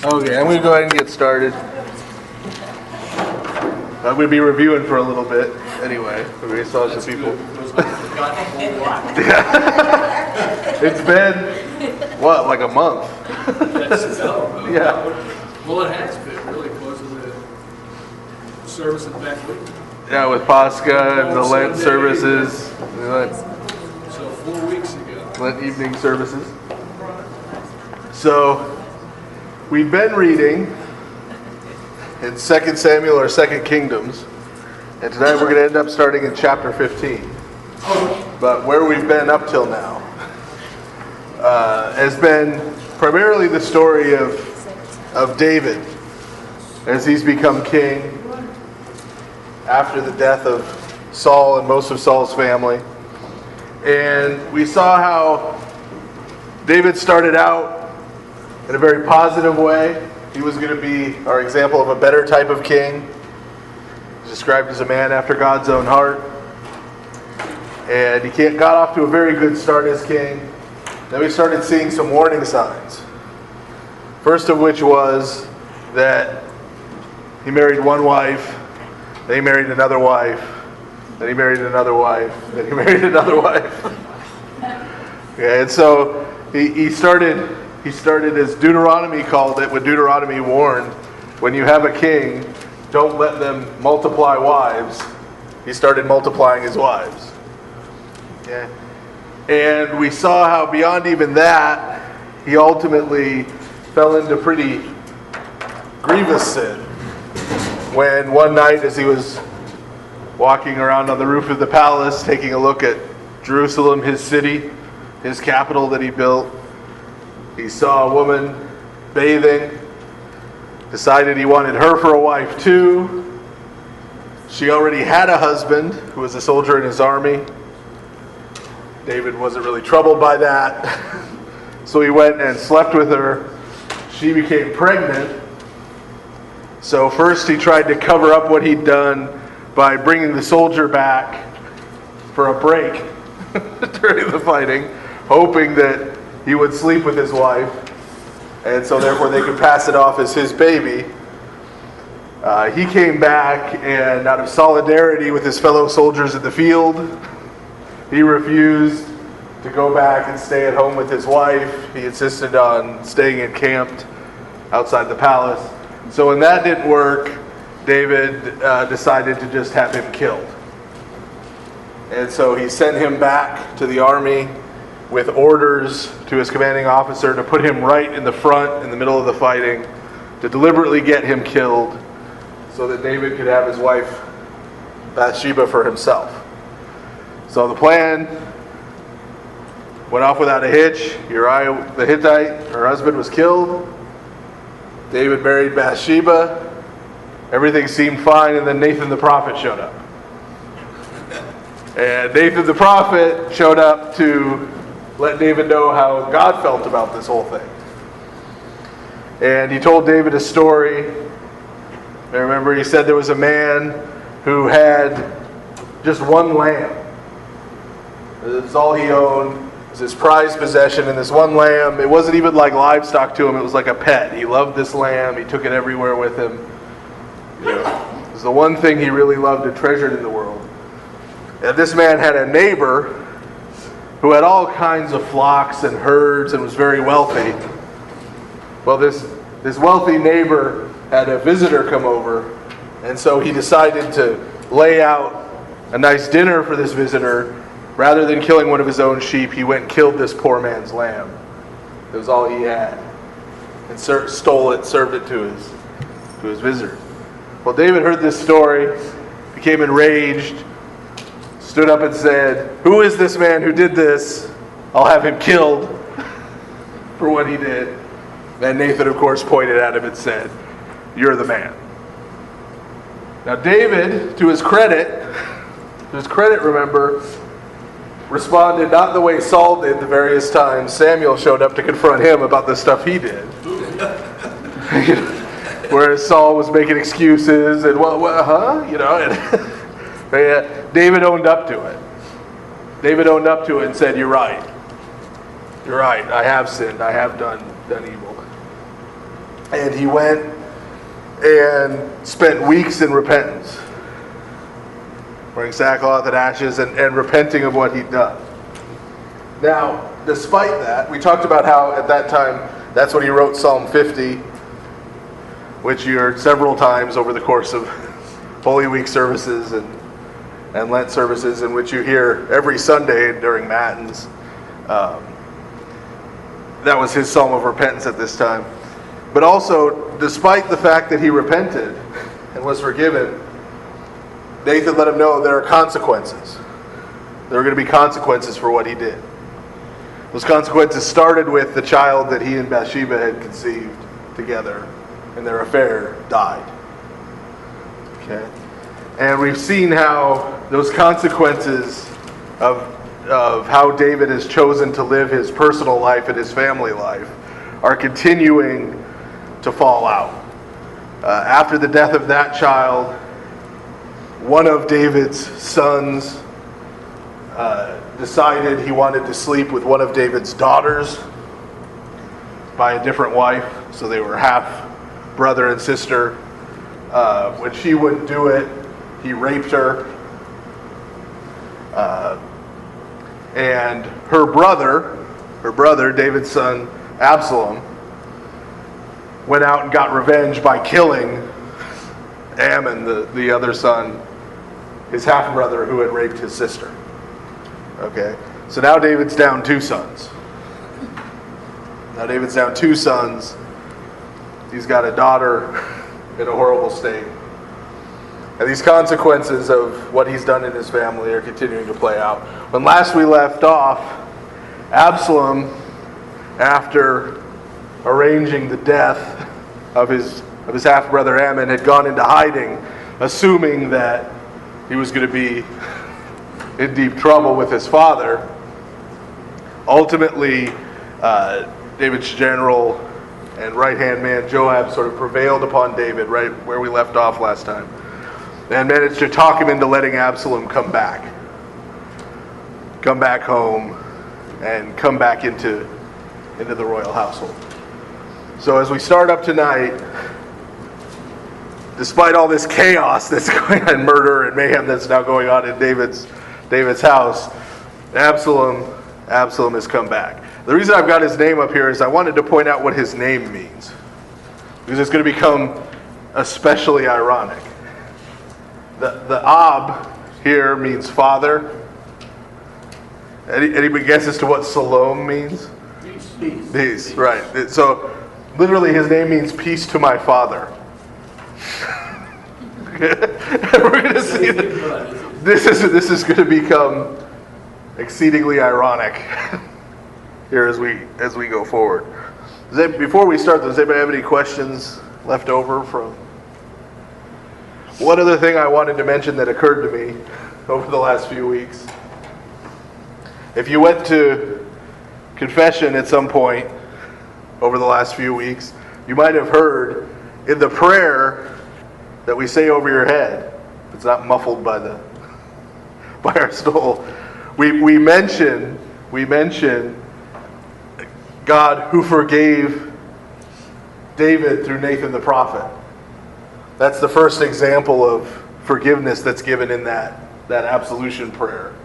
Okay, I'm going to go ahead and get started. I'm going to be reviewing for a little bit anyway. We saw some people. It's been, what, like a month? Yeah. Well, it has been really close to the service in the back week. Yeah, with Pascha and the Lent services. So 4 weeks ago. Lent evening services. So, we've been reading in 2 Samuel or 2 Kingdoms, and tonight we're going to end up starting in chapter 15. But where we've been up till now has been primarily the story of David as he's become king after the death of Saul and most of Saul's family. And we saw how David started out in a very positive way. He was going to be our example of a better type of king. He's described as a man after God's own heart. And he got off to a very good start as king. Then we started seeing some warning signs. First of which was that he married one wife, then he married another wife, then he married another wife, then he married another wife. And so he started as Deuteronomy called it, when Deuteronomy warned, when you have a king, don't let them multiply wives. He started multiplying his wives. Yeah. And we saw how beyond even that, he ultimately fell into pretty grievous sin. When one night as he was walking around on the roof of the palace, taking a look at Jerusalem, his city, his capital that he built, he saw a woman bathing, decided he wanted her for a wife too. She already had a husband who was a soldier in his army. David wasn't really troubled by that. So he went and slept with her. She became pregnant. So first he tried to cover up what he'd done by bringing the soldier back for a break during the fighting, hoping that he would sleep with his wife, and so therefore they could pass it off as his baby. He came back, and out of solidarity with his fellow soldiers in the field, he refused to go back and stay at home with his wife. He insisted on staying encamped outside the palace. So when that didn't work, David decided to just have him killed. And so he sent him back to the army with orders to his commanding officer to put him right in the front, in the middle of the fighting, to deliberately get him killed so that David could have his wife Bathsheba for himself. So the plan went off without a hitch. Uriah the Hittite, her husband, was killed. David married Bathsheba. Everything seemed fine, and then Nathan the prophet showed up. And Nathan the prophet showed up to let David know how God felt about this whole thing. And he told David a story. I remember he said there was a man who had just one lamb. That's all he owned. It was his prized possession, and this one lamb, it wasn't even like livestock to him, it was like a pet. He loved this lamb, he took it everywhere with him. It was the one thing he really loved and treasured in the world. And this man had a neighbor who had all kinds of flocks and herds and was very wealthy. Well, this wealthy neighbor had a visitor come over, and so he decided to lay out a nice dinner for this visitor. Rather than killing one of his own sheep, he went and killed this poor man's lamb. It was all he had. And stole it, served it to his visitor. Well, David heard this story, became enraged, stood up and said, "Who is this man who did this? I'll have him killed for what he did." And Nathan, of course, pointed at him and said, "You're the man." Now David, to his credit, remember, responded not the way Saul did the various times Samuel showed up to confront him about the stuff he did. Whereas Saul was making excuses and, David owned up to it. David owned up to it and said, "You're right. You're right. I have sinned. I have done evil." And he went and spent weeks in repentance, wearing sackcloth and ashes and repenting of what he'd done. Now, despite that, we talked about how at that time, that's when he wrote Psalm 50, which you heard several times over the course of Holy Week services and Lent services, in which you hear every Sunday during Matins. That was his psalm of repentance at this time. But also, despite the fact that he repented and was forgiven, Nathan let him know there are consequences. There are going to be consequences for what he did. Those consequences started with the child that he and Bathsheba had conceived together, and their affair died. Okay? And we've seen how those consequences of how David has chosen to live his personal life and his family life are continuing to fall out. After the death of that child, one of David's sons decided he wanted to sleep with one of David's daughters by a different wife, so they were half brother and sister. When she wouldn't do it, he raped her. And her brother, David's son, Absalom, went out and got revenge by killing Ammon, the other son, his half-brother who had raped his sister. Okay, so now David's down two sons. He's got a daughter in a horrible state. And these consequences of what he's done in his family are continuing to play out. When last we left off, Absalom, after arranging the death of his half-brother Ammon, had gone into hiding, assuming that he was going to be in deep trouble with his father. Ultimately, David's general and right-hand man Joab sort of prevailed upon David right where we left off last time, and managed to talk him into letting Absalom come back home, and come back into the royal household. So as we start up tonight, despite all this chaos that's going on, murder and mayhem that's now going on in David's house, Absalom has come back. The reason I've got his name up here is I wanted to point out what his name means, because it's going to become especially ironic. The Ab here means father. Anybody guess as to what Salom means? Peace, right. So literally his name means peace to my father. We're going to see that this is going to become exceedingly ironic here as we go forward. Before we start, does anybody have any questions left over from? One other thing I wanted to mention that occurred to me over the last few weeks. If you went to confession at some point over the last few weeks, you might have heard in the prayer that we say over your head, it's not muffled by our stole, we mention God who forgave David through Nathan the prophet. That's the first example of forgiveness that's given in that absolution prayer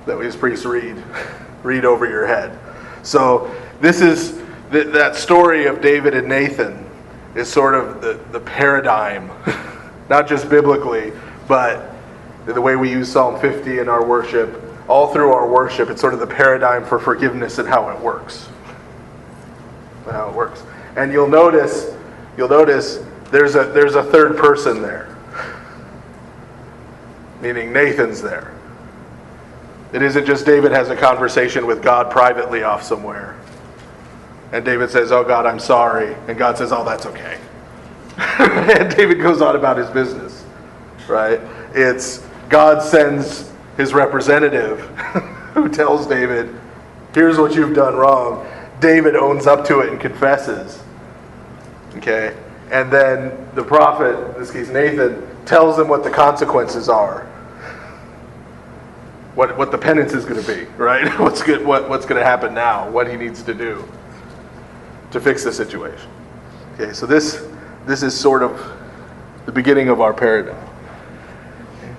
that we as priests read over your head. So this is that story of David and Nathan is sort of the paradigm, not just biblically, but the way we use Psalm 50 in our worship. All through our worship, it's sort of the paradigm for forgiveness and how it works. And you'll notice there's a third person there, meaning Nathan's there. It isn't just David has a conversation with God privately off somewhere, and David says, "Oh God, I'm sorry," and God says, "Oh, that's okay." And David goes on about his business, right? It's God sends his representative who tells David, "Here's what you've done wrong." David owns up to it and confesses. Okay? And then the prophet, in this case Nathan, tells him what the consequences are. What the penance is going to be, right? What's going to happen now, what he needs to do to fix the situation. Okay, so this is sort of the beginning of our paradigm. Okay.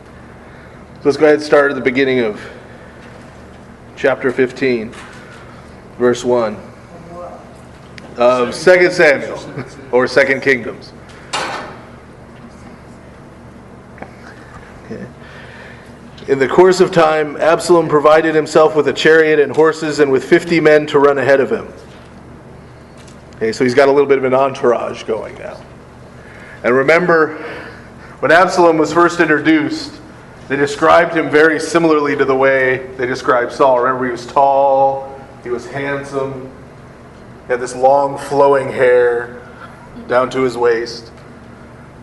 So let's go ahead and start at the beginning of chapter 15, verse 1 of 2 Samuel, or 2 Kingdoms. Okay. In the course of time, Absalom provided himself with a chariot and horses and with 50 men to run ahead of him. Okay, so he's got a little bit of an entourage going now. And remember, when Absalom was first introduced, they described him very similarly to the way they described Saul. Remember, he was tall, he was handsome, he had this long flowing hair down to his waist.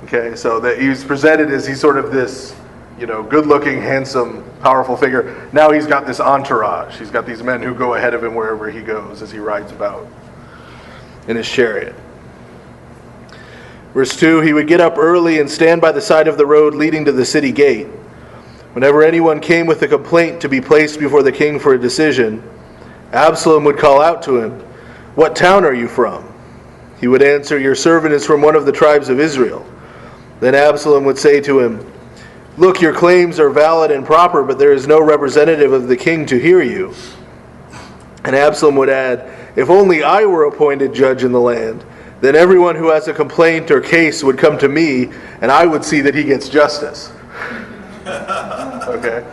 Okay, so that he was presented as he's sort of this, good-looking, handsome, powerful figure. Now he's got this entourage. He's got these men who go ahead of him wherever he goes as he rides about in his chariot. Verse 2, he would get up early and stand by the side of the road leading to the city gate. Whenever anyone came with a complaint to be placed before the king for a decision, Absalom would call out to him, "What town are you from?" He would answer, "Your servant is from one of the tribes of Israel." Then Absalom would say to him, "Look, your claims are valid and proper, but there is no representative of the king to hear you." And Absalom would add, "If only I were appointed judge in the land, then everyone who has a complaint or case would come to me, and I would see that he gets justice." Okay?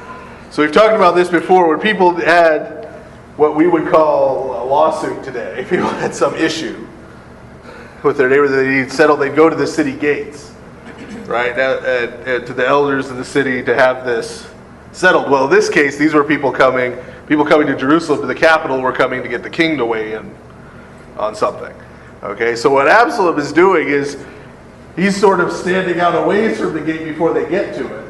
So we've talked about this before, when people had what we would call a lawsuit today. People had some issue with their neighbor that they needed settled, they'd go to the city gates, right, to the elders of the city to have this settled. Well, in this case, these were people coming to Jerusalem, to the capital, were coming to get the king to weigh in on something. Okay, so what Absalom is doing is he's sort of standing out a ways from the gate before they get to it,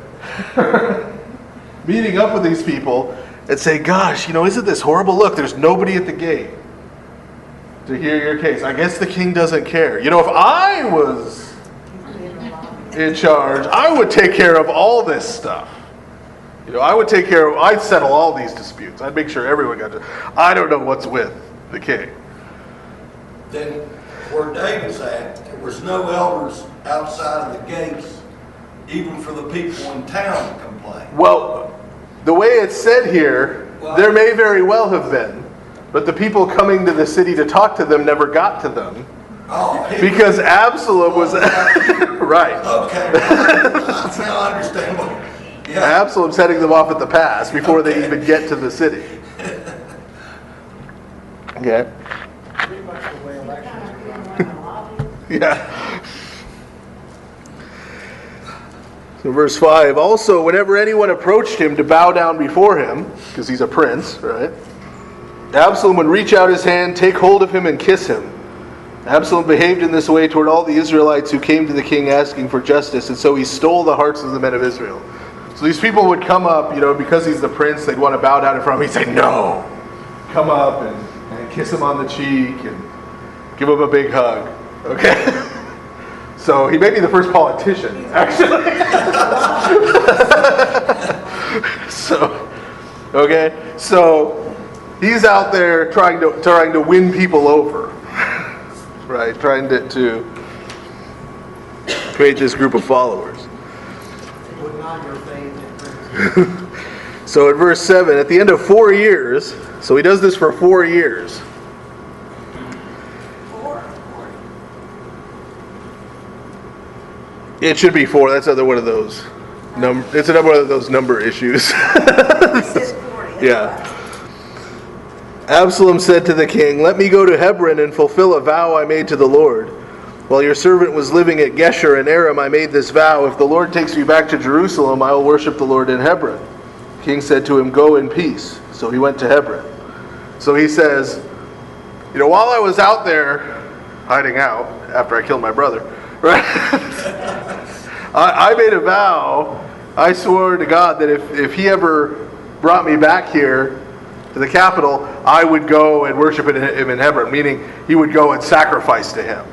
meeting up with these people and saying, "Gosh, isn't this horrible? Look, there's nobody at the gate to hear your case. I guess the king doesn't care. If I was in charge, I would take care of all this stuff. I'd settle all these disputes. I'd make sure everyone got to. I don't know what's with the king." Then where David's at, there was no elders outside of the gates, even for the people in town to complain. Well, the way it's said here, there may very well have been, but the people coming to the city to talk to them never got to them. Because Absalom was right. Okay, now I understand what. Yeah. Absalom's heading them off at the pass before they even get to the city. Okay. Pretty much the way elections are. Yeah. So verse 5, also whenever anyone approached him to bow down before him, because he's a prince, right? Absalom would reach out his hand, take hold of him, and kiss him. Absalom behaved in this way toward all the Israelites who came to the king asking for justice, and so he stole the hearts of the men of Israel. So these people would come up, because he's the prince, they'd want to bow down in front of him. He'd say, "No." Come up and kiss him on the cheek and give him a big hug. Okay? So he may be the first politician, actually. So he's out there trying to win people over, right? Trying to create this group of followers. So in verse 7, at the end of 4 years, so he does this for 4 years. It should be 4. That's another one of those. It's another one of those number issues. Yeah. Absalom said to the king, "Let me go to Hebron and fulfill a vow I made to the Lord. While your servant was living at Geshur in Aram, I made this vow: if the Lord takes me back to Jerusalem, I will worship the Lord in Hebron." The king said to him, "Go in peace." So he went to Hebron. So he says, while I was out there hiding out after I killed my brother, right? I made a vow. I swore to God that if he ever brought me back here to the capital, I would go and worship him in Hebron, meaning he would go and sacrifice to him.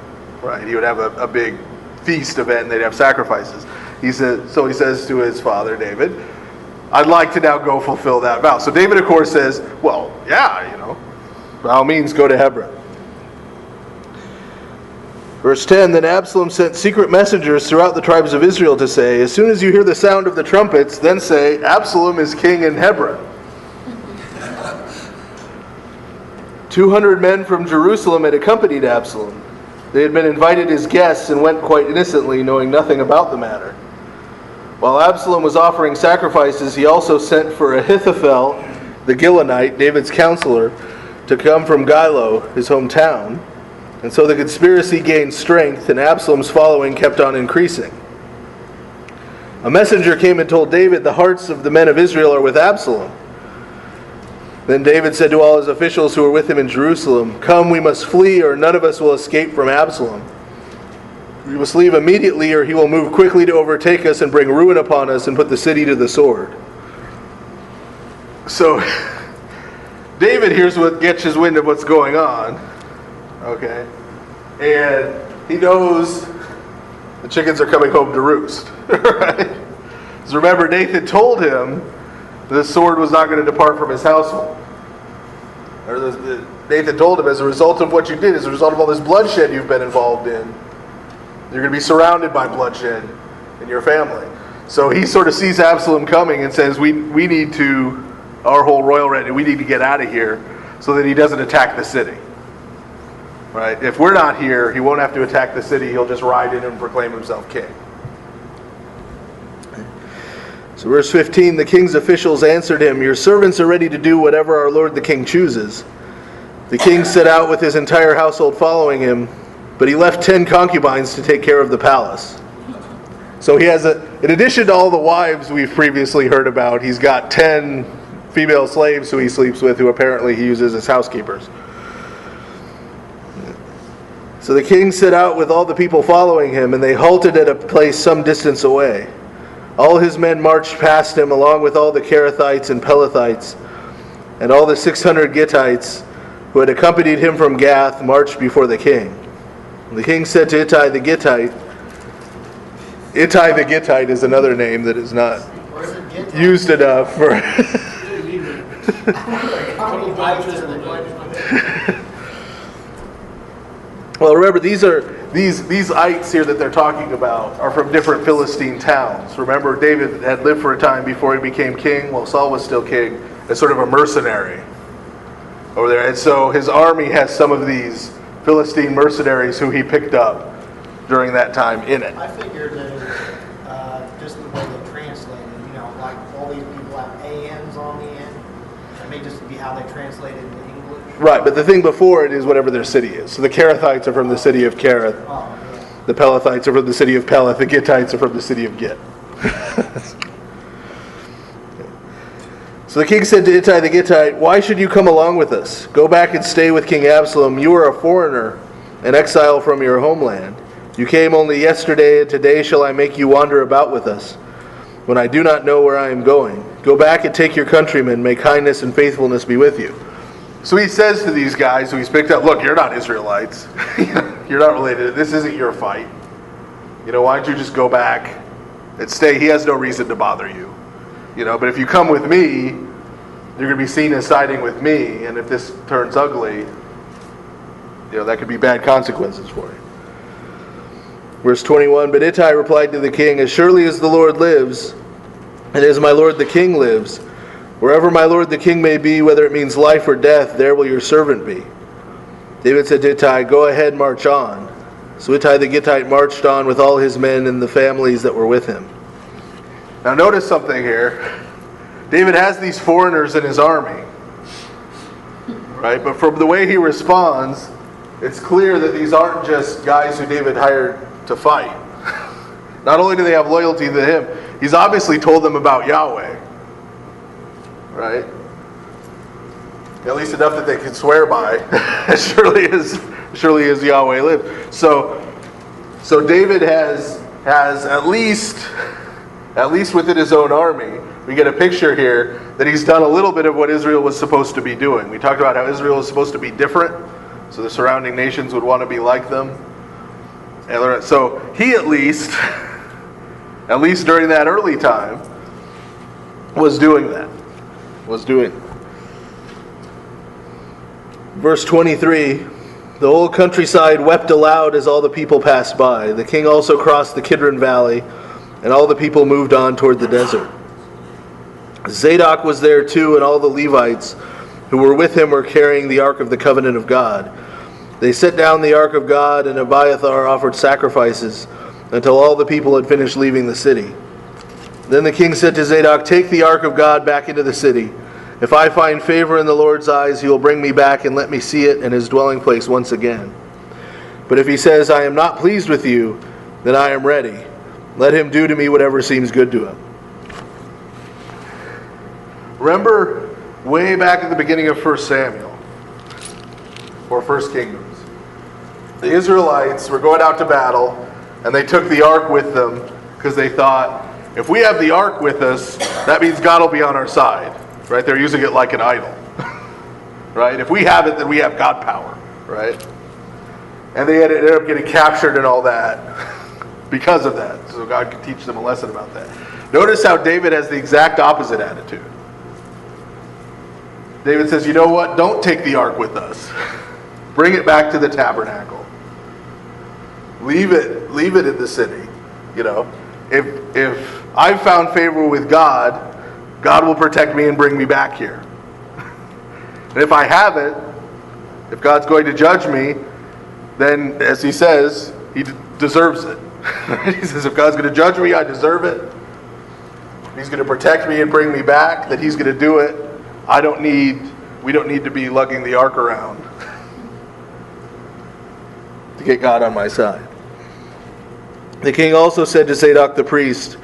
Right? He would have a big feast event and they'd have sacrifices. He says to his father David, "I'd like to now go fulfill that vow." So David, of course, says, "Well, yeah, by all means, go to Hebron." Verse 10, then Absalom sent secret messengers throughout the tribes of Israel to say, as soon as you hear the sound of the trumpets, then say, Absalom is king in Hebron. 200 men from Jerusalem had accompanied Absalom. They had been invited as guests and went quite innocently, knowing nothing about the matter. While Absalom was offering sacrifices, he also sent for Ahithophel, the Gilonite, David's counselor, to come from Gilo, his hometown. And so the conspiracy gained strength, and Absalom's following kept on increasing. A messenger came and told David, the hearts of the men of Israel are with Absalom. Then David said to all his officials who were with him in Jerusalem, come, we must flee, or none of us will escape from Absalom. We must leave immediately, or he will move quickly to overtake us and bring ruin upon us and put the city to the sword. So, David hears what gets his wind of what's going on. Okay? And he knows the chickens are coming home to roost. Right? Because remember, Nathan told him the sword was not going to depart from his household. Nathan told him, as a result of what you did, as a result of all this bloodshed you've been involved in, you're going to be surrounded by bloodshed in your family. So he sort of sees Absalom coming and says, we need to, our whole royal retinue, we need to get out of here so that he doesn't attack the city. Right? If we're not here, he won't have to attack the city. He'll just ride in and proclaim himself king. So verse 15, the king's officials answered him, your servants are ready to do whatever our lord the king chooses. The king set out with his entire household following him, but he left 10 concubines to take care of the palace. So he has, in addition to all the wives we've previously heard about, he's got 10 female slaves who he sleeps with, who apparently he uses as housekeepers. So the king set out with all the people following him, and they halted at a place some distance away. All his men marched past him, along with all the Kerethites and Pelethites, and all the 600 Gittites who had accompanied him from Gath marched before the king. And the king said to Ittai the Gittite, Ittai the Gittite is another name that is not used enough for... Well, remember, these ites here that they're talking about are from different Philistine towns. Remember, David had lived for a time before he became king, while Saul was still king, as sort of a mercenary over there. And so his army has some of these Philistine mercenaries who he picked up during that time in it. I figured that it was just the way they translated. You know, like all these people have ANs on the end. That may just be how they translated into English. Right, but the thing before it is whatever their city is. So the Kerethites are from the city of Kereth. Oh, yeah. The Pelethites are from the city of Peleth. The Gittites are from the city of Git. So the king said to Ittai the Gittite, why should you come along with us? Go back and stay with King Absalom. You are a foreigner, an exile from your homeland. You came only yesterday, and today shall I make you wander about with us, when I do not know where I am going. Go back and take your countrymen. May kindness and faithfulness be with you. So he says to these guys who he's picked up, look, you're not Israelites. You're not related. This isn't your fight. You know, why don't you just go back and stay? He has no reason to bother you. You know, but if you come with me, you're going to be seen as siding with me. And if this turns ugly, you know, that could be bad consequences for you. Verse 21, but Ittai replied to the king, as surely as the Lord lives, and as my lord the king lives, wherever my lord the king may be, whether it means life or death, there will your servant be. David said to Ittai, go ahead, march on. So Ittai the Gittite marched on with all his men and the families that were with him. Now notice something here. David has these foreigners in his army. Right? But from the way he responds, it's clear that these aren't just guys who David hired to fight. Not only do they have loyalty to him, he's obviously told them about Yahweh. Right? At least enough that they can swear by. surely as Yahweh lives. So David has at least within his own army, we get a picture here that he's done a little bit of what Israel was supposed to be doing. We talked about how Israel was supposed to be different, so the surrounding nations would want to be like them. And so he at least during that early time, was doing that. Verse 23, The whole countryside wept aloud as all the people passed by. The king also crossed the Kidron Valley, and all the people moved on toward the desert. Zadok was there too, and all the Levites who were with him were carrying the ark of the covenant of God. They set down the ark of God, and Abiathar offered sacrifices until all the people had finished leaving the city. Then the king said to Zadok, "Take the ark of God back into the city. If I find favor in the Lord's eyes, he will bring me back and let me see it and his dwelling place once again. But if he says, 'I am not pleased with you,' then I am ready. Let him do to me whatever seems good to him." Remember way back at the beginning of 1 Samuel, or 1 Kingdoms, the Israelites were going out to battle, and they took the ark with them because they thought, if we have the ark with us, that means God will be on our side. Right? They're using it like an idol. Right? If we have it, then we have God power. Right? And they ended up getting captured and all that because of that. So God could teach them a lesson about that. Notice how David has the exact opposite attitude. David says, you know what? Don't take the ark with us. Bring it back to the tabernacle. Leave it in the city. You know, if I've found favor with God, God will protect me and bring me back here. And if I haven't, if God's going to judge me, then, as he says, he deserves it. He says, if God's going to judge me, I deserve it. If he's going to protect me and bring me back, that he's going to do it. We don't need to be lugging the ark around to get God on my side. The king also said to Zadok the priest,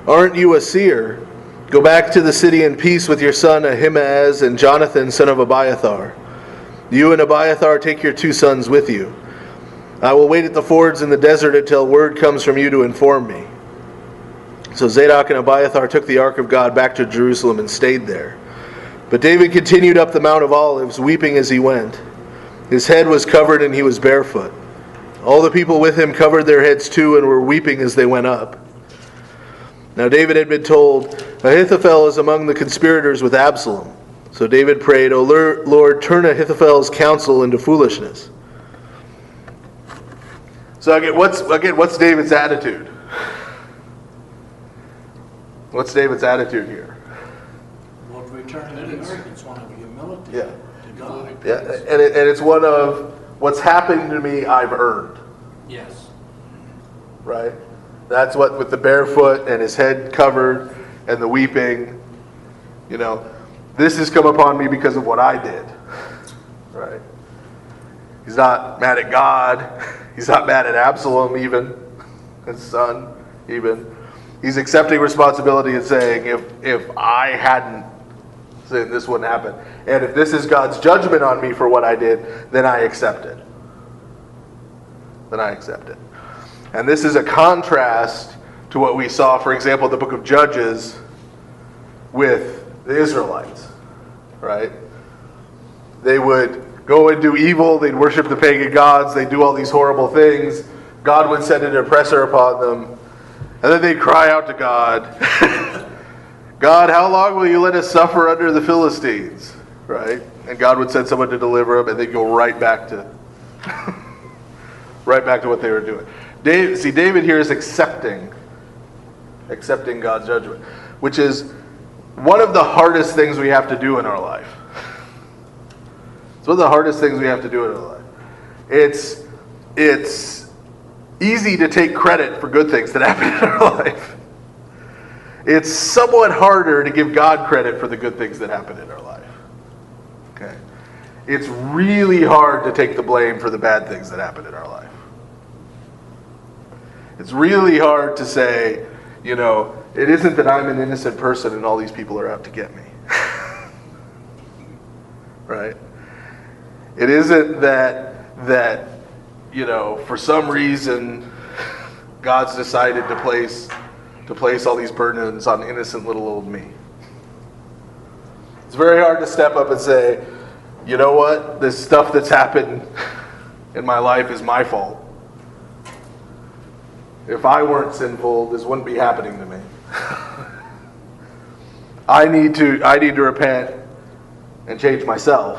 "Aren't you a seer? Go back to the city in peace with your son Ahimaaz and Jonathan, son of Abiathar. You and Abiathar take your 2 sons with you. I will wait at the fords in the desert until word comes from you to inform me." So Zadok and Abiathar took the ark of God back to Jerusalem and stayed there. But David continued up the Mount of Olives, weeping as he went. His head was covered and he was barefoot. All the people with him covered their heads too and were weeping as they went up. Now David had been told, "Ahithophel is among the conspirators with Absalom." So David prayed, "O Lord, turn Ahithophel's counsel into foolishness." So what's David's attitude? What's David's attitude here? Well, to return to the earth, it's one of humility Yeah. to God. Yeah, and it's one of, what's happened to me, I've earned. Yes. Right? That's what, with the barefoot and his head covered and the weeping, you know, this has come upon me because of what I did. Right? He's not mad at God. He's not mad at Absalom even, his son even. He's accepting responsibility and saying, if I hadn't sinned, this wouldn't happen. And if this is God's judgment on me for what I did, then I accept it. Then I accept it. And this is a contrast to what we saw, for example, in the book of Judges with the Israelites, right? They would go and do evil, they'd worship the pagan gods, they'd do all these horrible things. God would send an oppressor upon them, and then they'd cry out to God, "God, how long will you let us suffer under the Philistines?" Right? And God would send someone to deliver them, and they'd go right back to what they were doing. David here is accepting God's judgment, which is one of the hardest things we have to do in our life. It's one of the hardest things we have to do in our life. It's easy to take credit for good things that happen in our life. It's somewhat harder to give God credit for the good things that happen in our life. Okay? It's really hard to take the blame for the bad things that happen in our life. It's really hard to say, you know, it isn't that I'm an innocent person and all these people are out to get me. Right? It isn't that, you know, for some reason God's decided to place all these burdens on innocent little old me. It's very hard to step up and say, you know what, this stuff that's happened in my life is my fault. If I weren't sinful, this wouldn't be happening to me. I need to repent and change myself.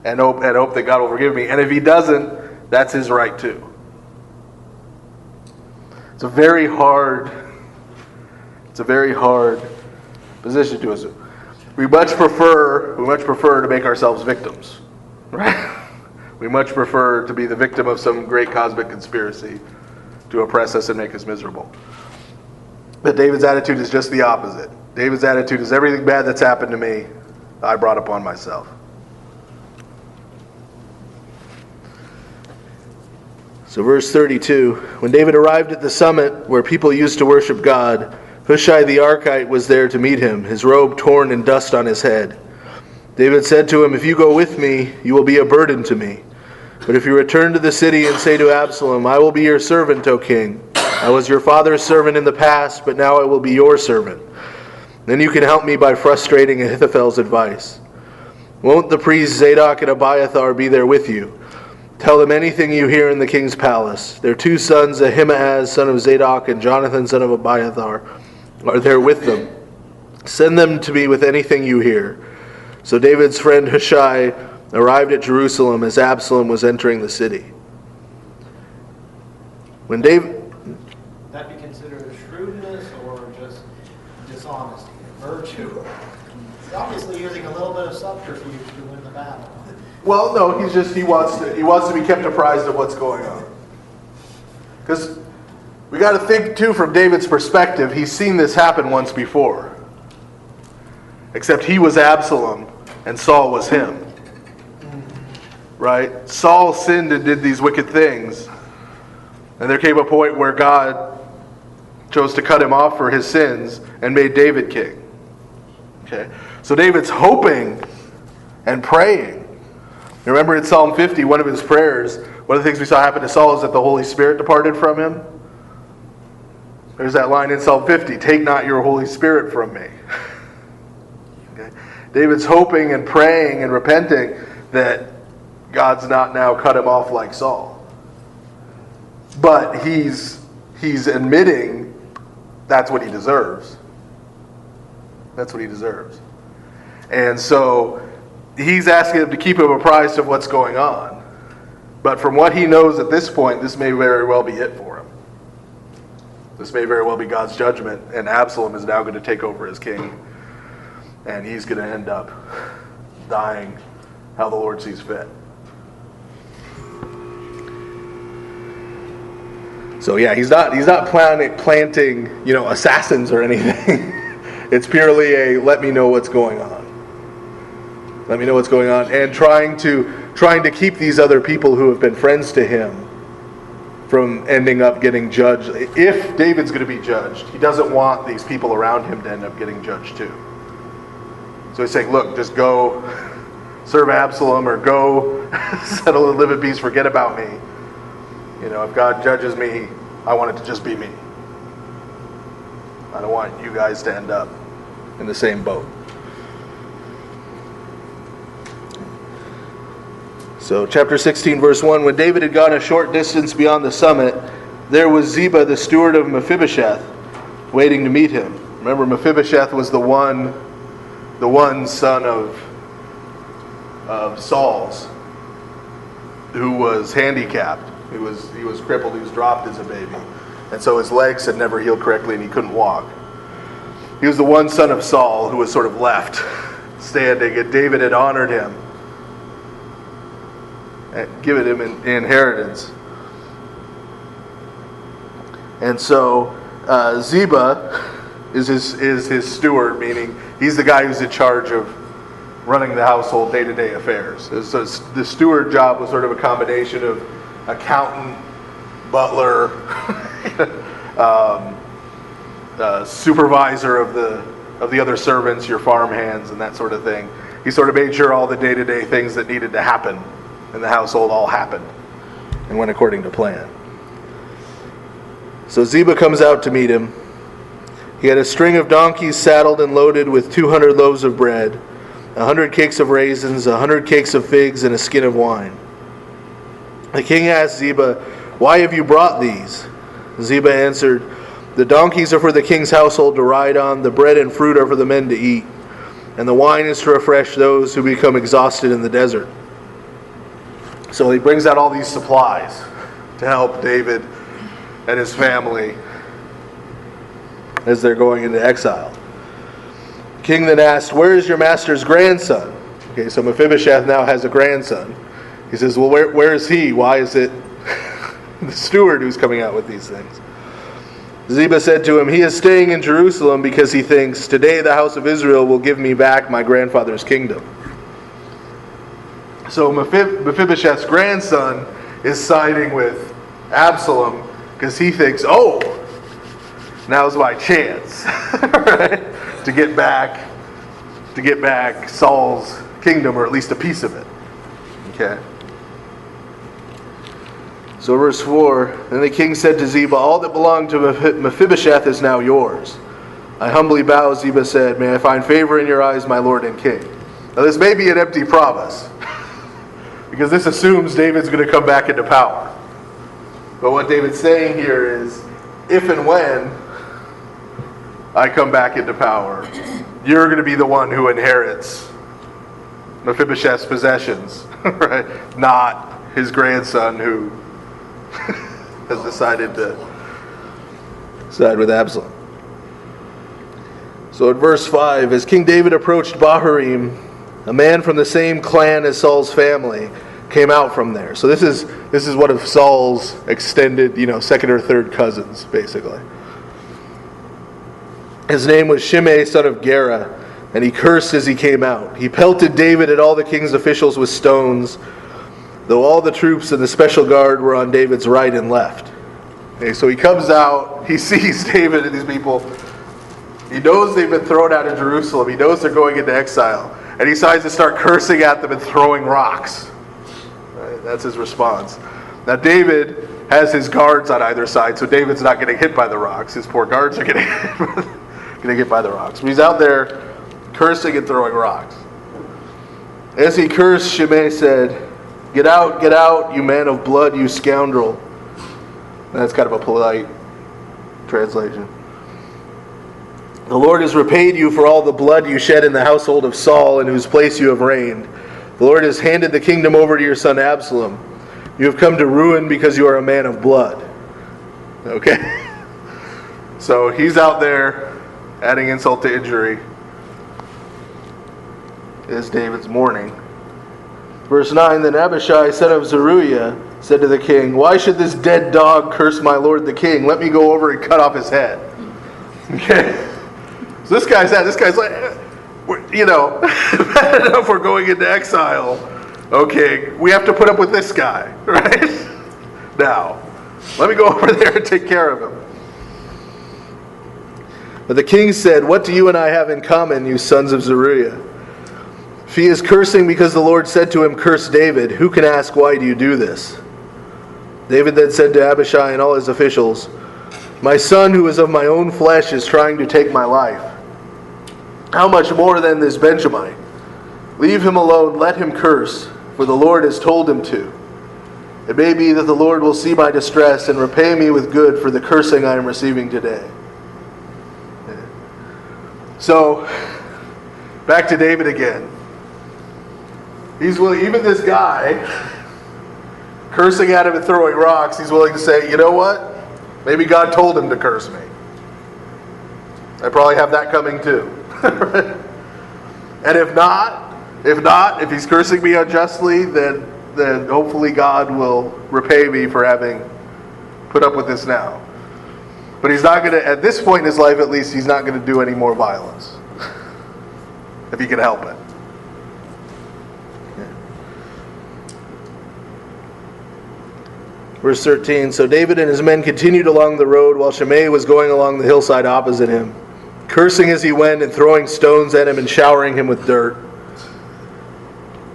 and hope that God will forgive me. And if he doesn't, that's his right too. It's a very hard position to us. We much prefer to make ourselves victims, right? We much prefer to be the victim of some great cosmic conspiracy to oppress us and make us miserable. But David's attitude is just the opposite. David's attitude is everything bad that's happened to me, I brought upon myself. So verse 32, when David arrived at the summit where people used to worship God, Hushai the Archite was there to meet him, his robe torn and dust on his head. David said to him, "If you go with me, you will be a burden to me. But if you return to the city and say to Absalom, 'I will be your servant, O king. I was your father's servant in the past, but now I will be your servant,' then you can help me by frustrating Ahithophel's advice. Won't the priests Zadok and Abiathar be there with you? Tell them anything you hear in the king's palace. Their two sons, Ahimaaz, son of Zadok, and Jonathan, son of Abiathar, are there with them. Send them to me with anything you hear." So David's friend Hushai arrived at Jerusalem as Absalom was entering the city. When David... That be considered shrewdness or just dishonesty, virtue? He's obviously using a little bit of subterfuge to win the battle. Well, no, he wants to be kept apprised of what's going on. Because we got to think, too, from David's perspective, he's seen this happen once before. Except he was Absalom and Saul was him. Right? Saul sinned and did these wicked things. And there came a point where God chose to cut him off for his sins and made David king. Okay? So David's hoping and praying. Remember in Psalm 50, one of his prayers, one of the things we saw happen to Saul is that the Holy Spirit departed from him. There's that line in Psalm 50, "Take not your Holy Spirit from me." Okay? David's hoping and praying and repenting that God's not now cut him off like Saul. But he's admitting that's what he deserves. That's what he deserves. And so he's asking him to keep him apprised of what's going on. But from what he knows at this point, this may very well be it for him. This may very well be God's judgment, and Absalom is now going to take over as king. And he's going to end up dying how the Lord sees fit. So yeah, he's not planting, assassins or anything. It's purely a let me know what's going on. Let me know what's going on, and trying to keep these other people who have been friends to him from ending up getting judged. If David's going to be judged, he doesn't want these people around him to end up getting judged too. So he's saying, look, just go serve Absalom or go settle and live in peace, forget about me. If God judges me, I want it to just be me. I don't want you guys to end up in the same boat. So chapter 16, verse 1, when David had gone a short distance beyond the summit, there was Ziba, the steward of Mephibosheth, waiting to meet him. Remember, Mephibosheth was the one son of Saul's, who was handicapped. He was crippled. He was dropped as a baby. And so his legs had never healed correctly and he couldn't walk. He was the one son of Saul who was sort of left standing, and David had honored him and given him an inheritance. And so Ziba is his steward, meaning he's the guy who's in charge of running the household day-to-day affairs. So the steward job was sort of a combination of accountant, butler, supervisor of the other servants, your farm hands, and that sort of thing. He sort of made sure all the day-to-day things that needed to happen in the household all happened and went according to plan. So Ziba comes out to meet him. He had a string of donkeys saddled and loaded with 200 loaves of bread, 100 cakes of raisins, 100 cakes of figs, and a skin of wine. The king asked Ziba, "Why have you brought these?" Ziba answered, "The donkeys are for the king's household to ride on, the bread and fruit are for the men to eat, and the wine is to refresh those who become exhausted in the desert." So he brings out all these supplies to help David and his family as they're going into exile. The king then asked, "Where is your master's grandson?" Okay, so Mephibosheth now has a grandson. He says, "Well, where is he? Why is it the steward who's coming out with these things?" Ziba said to him, "He is staying in Jerusalem because he thinks, 'Today the house of Israel will give me back my grandfather's kingdom.'" So Mephibosheth's grandson is siding with Absalom because he thinks, "Oh, now's my chance," right? to get back Saul's kingdom, or at least a piece of it. Okay. So verse 4, then the king said to Ziba, "All that belonged to Mephibosheth is now yours." "I humbly bow," Ziba said. "May I find favor in your eyes, my lord and king." Now this may be an empty promise, because this assumes David's going to come back into power. But what David's saying here is, if and when I come back into power, you're going to be the one who inherits Mephibosheth's possessions, right? Not his grandson who has decided to side with Absalom. So in verse 5, as King David approached Bahurim, a man from the same clan as Saul's family came out from there. So this is one of Saul's extended, second or third cousins, basically. His name was Shimei, son of Gera, and he cursed as he came out. He pelted David and all the king's officials with stones, though all the troops and the special guard were on David's right and left. Okay, so he comes out, he sees David and these people. He knows they've been thrown out of Jerusalem. He knows they're going into exile. And he decides to start cursing at them and throwing rocks. Right, that's his response. Now David has his guards on either side, so David's not getting hit by the rocks. His poor guards are getting hit by the rocks. But he's out there cursing and throwing rocks. As he cursed, Shimei said, get out, you man of blood, you scoundrel." That's kind of a polite translation. "The Lord has repaid you for all the blood you shed in the household of Saul, in whose place you have reigned. The Lord has handed the kingdom over to your son Absalom. You have come to ruin because you are a man of blood." Okay? So he's out there adding insult to injury. Is David's mourning. Verse 9, then Abishai, son of Zeruiah, said to the king, "Why should this dead dog curse my lord the king? Let me go over and cut off his head." Okay? So this guy's like, bad enough we're going into exile. Okay, we have to put up with this guy, right? Now, let me go over there and take care of him. But the king said, "What do you and I have in common, you sons of Zeruiah? If he is cursing because the Lord said to him, 'Curse David,' who can ask, 'Why do you do this?'" David then said to Abishai and all his officials, "My son, who is of my own flesh, is trying to take my life. How much more than this Benjamite? Leave him alone, let him curse, for the Lord has told him to. It may be that the Lord will see my distress and repay me with good for the cursing I am receiving today." So, back to David again. He's willing, even this guy, cursing at him and throwing rocks, he's willing to say, "You know what? Maybe God told him to curse me. I probably have that coming too." And if he's cursing me unjustly, then hopefully God will repay me for having put up with this now. But he's not going to, at this point in his life at least, he's not going to do any more violence. If he can help it. Verse 13, so David and his men continued along the road while Shimei was going along the hillside opposite him, cursing as he went and throwing stones at him and showering him with dirt.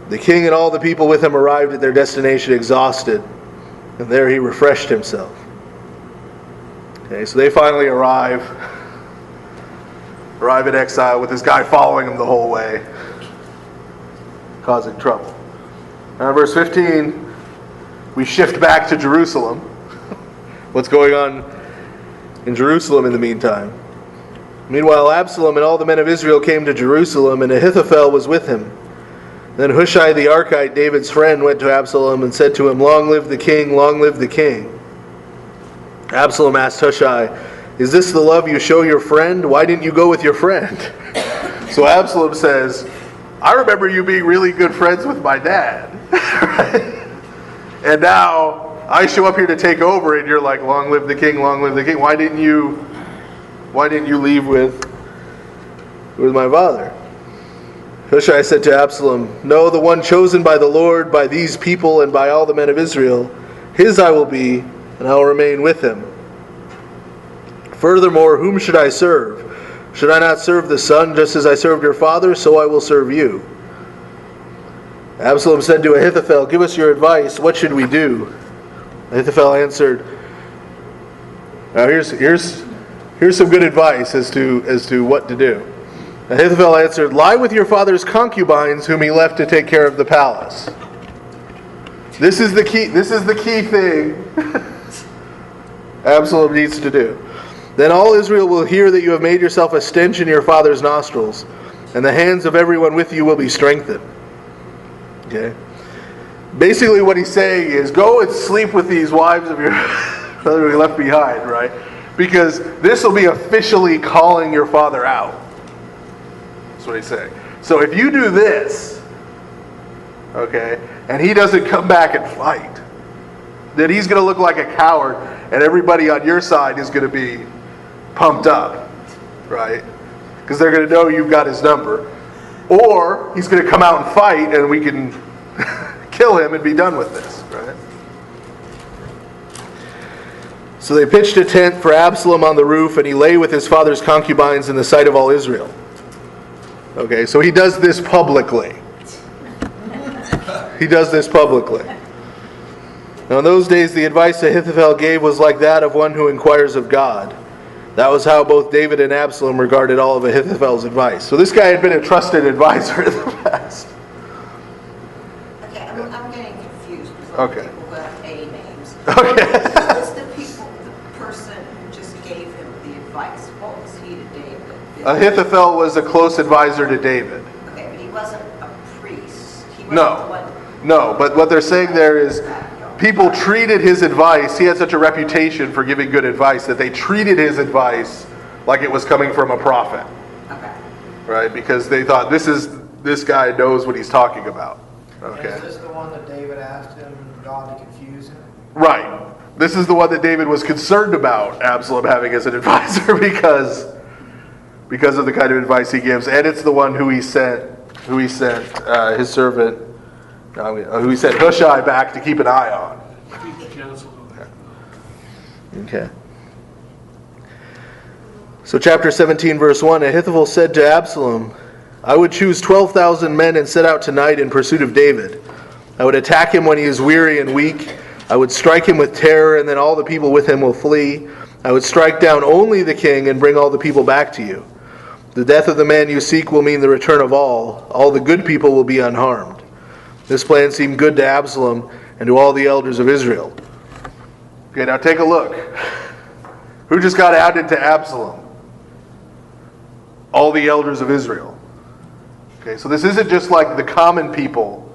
The king and all the people with him arrived at their destination exhausted, and there he refreshed himself. Okay, so they finally arrive in exile with this guy following them the whole way, causing trouble. Now verse 15, we shift back to Jerusalem. What's going on in Jerusalem in the meantime? Meanwhile, Absalom and all the men of Israel came to Jerusalem, and Ahithophel was with him. Then Hushai the Archite, David's friend, went to Absalom and said to him, "Long live the king, long live the king." Absalom asked Hushai, "Is this the love you show your friend? Why didn't you go with your friend?" So Absalom says, "I remember you being really good friends with my dad. And now I show up here to take over and you're like, long live the king, long live the king. Why didn't you leave with my father?" Hushai said to Absalom, "No, the one chosen by the Lord, by these people, and by all the men of Israel, his I will be, and I will remain with him. Furthermore, whom should I serve? Should I not serve the son, just as I served your father? So I will serve you." Absalom said to Ahithophel, "Give us your advice. What should we do?" Ahithophel answered, now here's some good advice as to what to do. Ahithophel answered, "Lie with your father's concubines, whom he left to take care of the palace." This is the key thing Absalom needs to do. "Then all Israel will hear that you have made yourself a stench in your father's nostrils, and the hands of everyone with you will be strengthened." Okay? Basically what he's saying is, go and sleep with these wives of your father who left behind, right? Because this will be officially calling your father out. That's what he's saying. So if you do this, okay, and he doesn't come back and fight, then he's going to look like a coward, and everybody on your side is going to be pumped up, right? Because they're going to know you've got his number. Or he's going to come out and fight, and we can kill him and be done with this, right? So they pitched a tent for Absalom on the roof, and he lay with his father's concubines in the sight of all Israel. Okay, so he does this publicly. He does this publicly. Now in those days, the advice Ahithophel gave was like that of one who inquires of God. That was how both David and Absalom regarded all of Ahithophel's advice. So this guy had been a trusted advisor in the past. Okay, I'm getting confused because all the Okay. people got A names. Okay. Who was the person who just gave him the advice? What was he to David? Ahithophel was a close advisor to David. Okay, but he wasn't a priest. He wasn't No. the one. No, but what they're saying there is people treated his advice, he had such a reputation for giving good advice, that they treated his advice like it was coming from a prophet. Okay. Right? Because they thought, this guy knows what he's talking about. Okay. Is this the one that David asked him, God, to confuse him? Right. This is the one that David was concerned about Absalom having as an advisor because of the kind of advice he gives. And it's the one who he sent his servant, who he sent Hushai back to keep an eye on. Keep the counsel. Okay. So chapter 17, verse 1, Ahithophel said to Absalom, "I would choose 12,000 men and set out tonight in pursuit of David. I would attack him when he is weary and weak. I would strike him with terror, and then all the people with him will flee. I would strike down only the king and bring all the people back to you. The death of the man you seek will mean the return of all. All the good people will be unharmed." This plan seemed good to Absalom and to all the elders of Israel. Okay, now take a look. Who just got added to Absalom? All the elders of Israel. Okay, so this isn't just like the common people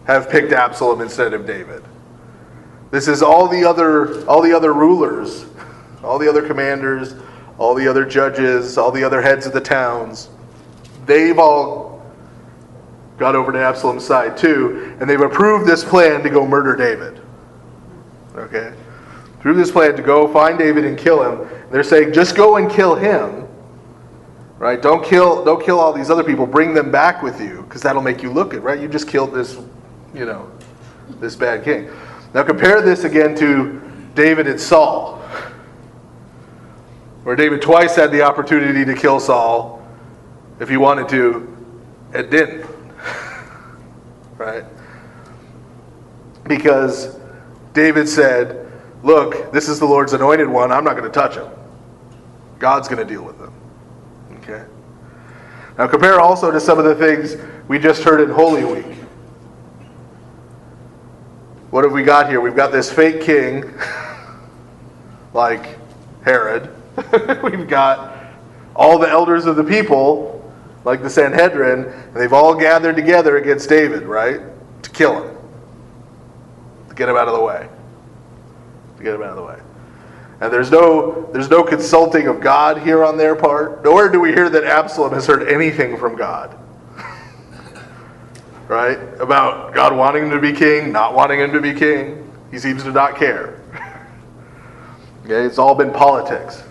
have picked Absalom instead of David. This is all the other rulers, all the other commanders, all the other judges, all the other heads of the towns. They've all got over to Absalom's side too, and they've approved this plan to go murder David. Okay? Through this plan to go find David and kill him. They're saying, just go and kill him. Right? Don't kill all these other people. Bring them back with you, because that'll make you look good, right? You just killed this bad king. Now compare this again to David and Saul, where David twice had the opportunity to kill Saul if he wanted to, and didn't. Right? Because David said, "Look, this is the Lord's anointed one. I'm not going to touch him. God's going to deal with him." Okay? Now compare also to some of the things we just heard in Holy Week. What have we got here? We've got this fake king, like Herod. We've got all the elders of the people like the Sanhedrin, and they've all gathered together against David, right? To kill him. To get him out of the way. To get him out of the way. And there's no consulting of God here on their part, nor do we hear that Absalom has heard anything from God. Right? About God wanting him to be king, not wanting him to be king. He seems to not care. Okay, it's all been politics.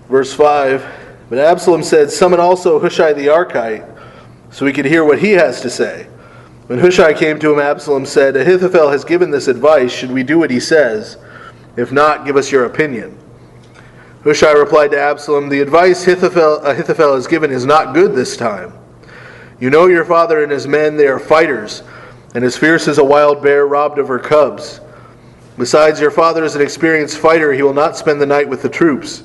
Verse 5, but Absalom said, summon also Hushai the Archite, so we could hear what he has to say. When Hushai came to him, Absalom said, Ahithophel has given this advice. Should we do what he says? If not, give us your opinion. Hushai replied to Absalom, the advice Ahithophel has given is not good this time. You know your father and his men, they are fighters, and as fierce as a wild bear robbed of her cubs. Besides, your father is an experienced fighter. He will not spend the night with the troops.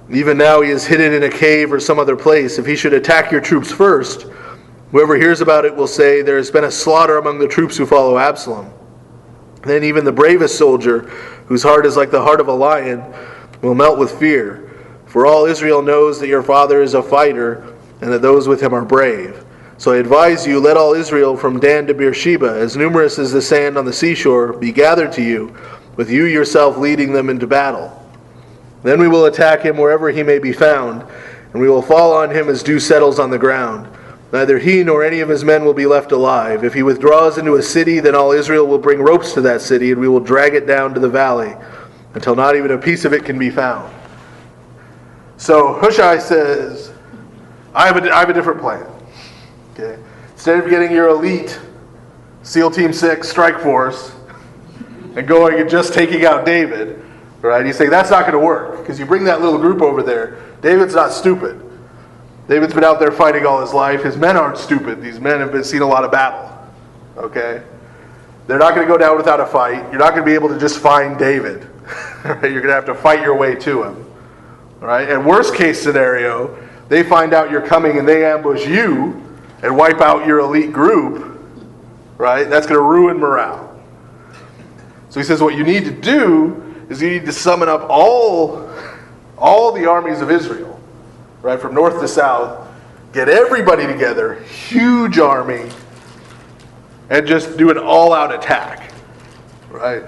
Even now he is hidden in a cave or some other place. If he should attack your troops first, whoever hears about it will say, there has been a slaughter among the troops who follow Absalom. Then even the bravest soldier, whose heart is like the heart of a lion, will melt with fear. For all Israel knows that your father is a fighter, and that those with him are brave. So I advise you, let all Israel from Dan to Beersheba, as numerous as the sand on the seashore, be gathered to you, with you yourself leading them into battle. Then we will attack him wherever he may be found, and we will fall on him as dew settles on the ground. Neither he nor any of his men will be left alive. If he withdraws into a city, then all Israel will bring ropes to that city, and we will drag it down to the valley, until not even a piece of it can be found. So Hushai says, I have a different plan. Okay? Instead of getting your elite SEAL Team 6 strike force and going and just taking out David, right? He's saying that's not going to work, because you bring that little group over there. David's not stupid. David's been out there fighting all his life. His men aren't stupid. These men have seen a lot of battle. Okay? They're not going to go down without a fight. You're not going to be able to just find David. Right? You're going to have to fight your way to him. All right? And worst case scenario, they find out you're coming and they ambush you and wipe out your elite group. Right? That's going to ruin morale. So he says what you need to do is you need to summon up all the armies of Israel, right, from north to south, get everybody together, huge army, and just do an all-out attack, right?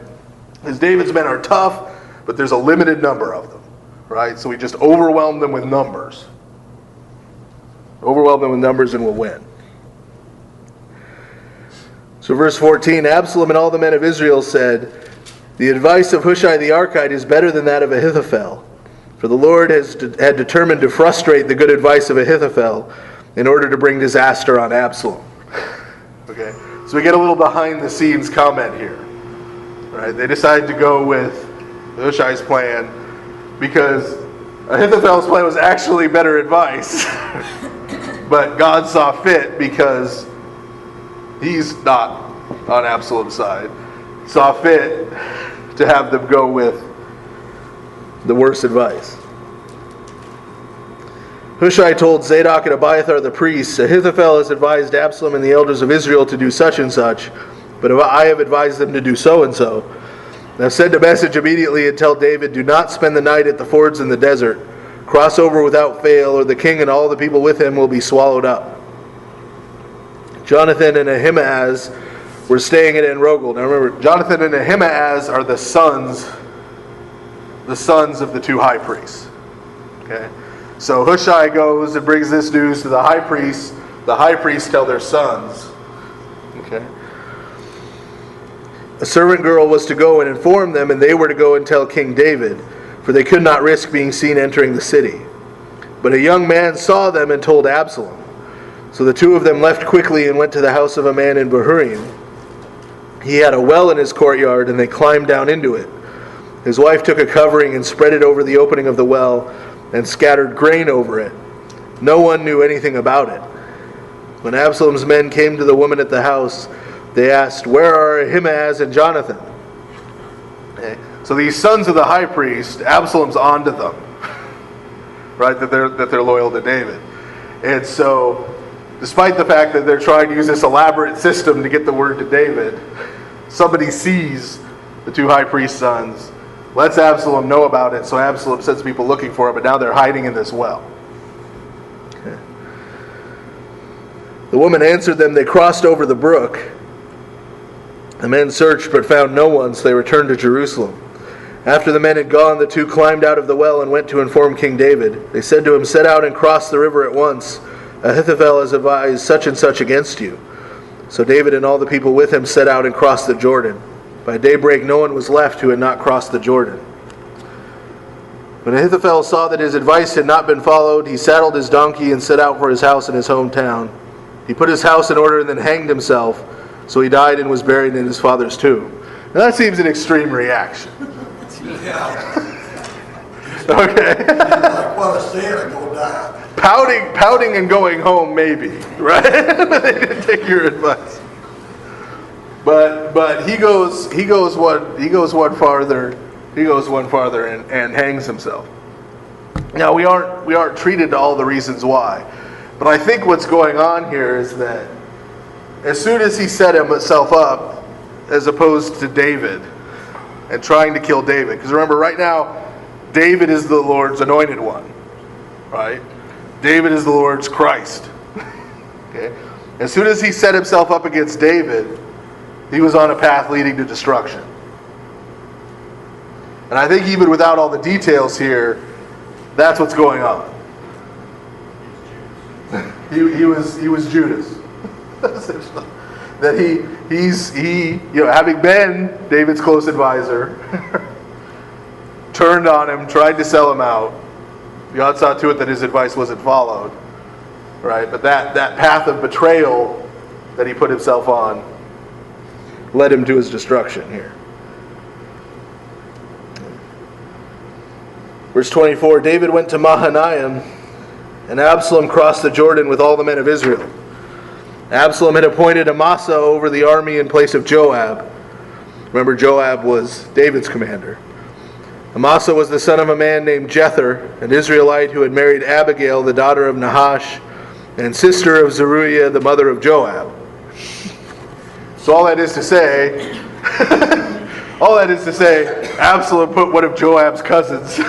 Because David's men are tough, but there's a limited number of them, right? So we just overwhelm them with numbers. Overwhelm them with numbers and we'll win. So verse 14, Absalom and all the men of Israel said, the advice of Hushai the Archite is better than that of Ahithophel. For the Lord had determined to frustrate the good advice of Ahithophel in order to bring disaster on Absalom. Okay, so we get a little behind the scenes comment here. Right? They decided to go with Hushai's plan because Ahithophel's plan was actually better advice. But God saw fit, because he's not on Absalom's side, saw fit to have them go with the worst advice. Hushai told Zadok and Abiathar the priests, Ahithophel has advised Absalom and the elders of Israel to do such and such, but I have advised them to do so and so. Now send a message immediately and tell David, do not spend the night at the fords in the desert. Cross over without fail, or the king and all the people with him will be swallowed up. Jonathan and Ahimaaz were staying at En-Rogel. Now remember, Jonathan and Ahimaaz are the sons of the two high priests. Okay? So Hushai goes and brings this news to the high priests. The high priests tell their sons. Okay? A servant girl was to go and inform them, and they were to go and tell King David, for they could not risk being seen entering the city. But a young man saw them and told Absalom. So the two of them left quickly and went to the house of a man in Bahurim. He had a well in his courtyard, and they climbed down into it. His wife took a covering and spread it over the opening of the well and scattered grain over it. No one knew anything about it. When Absalom's men came to the woman at the house, they asked, where are Ahimaaz and Jonathan? Okay. So these sons of the high priest, Absalom's onto them, right? That they're loyal to David. And so, despite the fact that they're trying to use this elaborate system to get the word to David, somebody sees the two high priest sons, lets Absalom know about it, so Absalom sends people looking for him, but now they're hiding in this well. Okay. The woman answered them, they crossed over the brook. The men searched but found no one, so they returned to Jerusalem. After the men had gone, the two climbed out of the well and went to inform King David. They said to him, set out and cross the river at once. Ahithophel has advised such and such against you. So David and all the people with him set out and crossed the Jordan. By daybreak no one was left who had not crossed the Jordan. When Ahithophel saw that his advice had not been followed, he saddled his donkey and set out for his house in his hometown. He put his house in order and then hanged himself. So he died and was buried in his father's tomb. Now that seems an extreme reaction. Yeah. Okay. Like what I said, I'm gonna die. Pouting and going home, maybe, right? But they didn't take your advice. But he goes one farther and hangs himself. Now we aren't treated to all the reasons why, but I think what's going on here is that as soon as he set himself up, as opposed to David, and trying to kill David, because remember right now, David is the Lord's anointed one, right? David is the Lord's Christ. Okay? As soon as he set himself up against David, he was on a path leading to destruction. And I think even without all the details here, that's what's going on. He was Judas. That he having been David's close advisor, turned on him, tried to sell him out. God saw to it that his advice wasn't followed, right? But that path of betrayal that he put himself on led him to his destruction here. Verse 24, David went to Mahanaim, and Absalom crossed the Jordan with all the men of Israel. Absalom had appointed Amasa over the army in place of Joab. Remember, Joab was David's commander. Amasa was the son of a man named Jether, an Israelite who had married Abigail, the daughter of Nahash, and sister of Zeruiah, the mother of Joab. So all that is to say, Absalom put one of Joab's cousins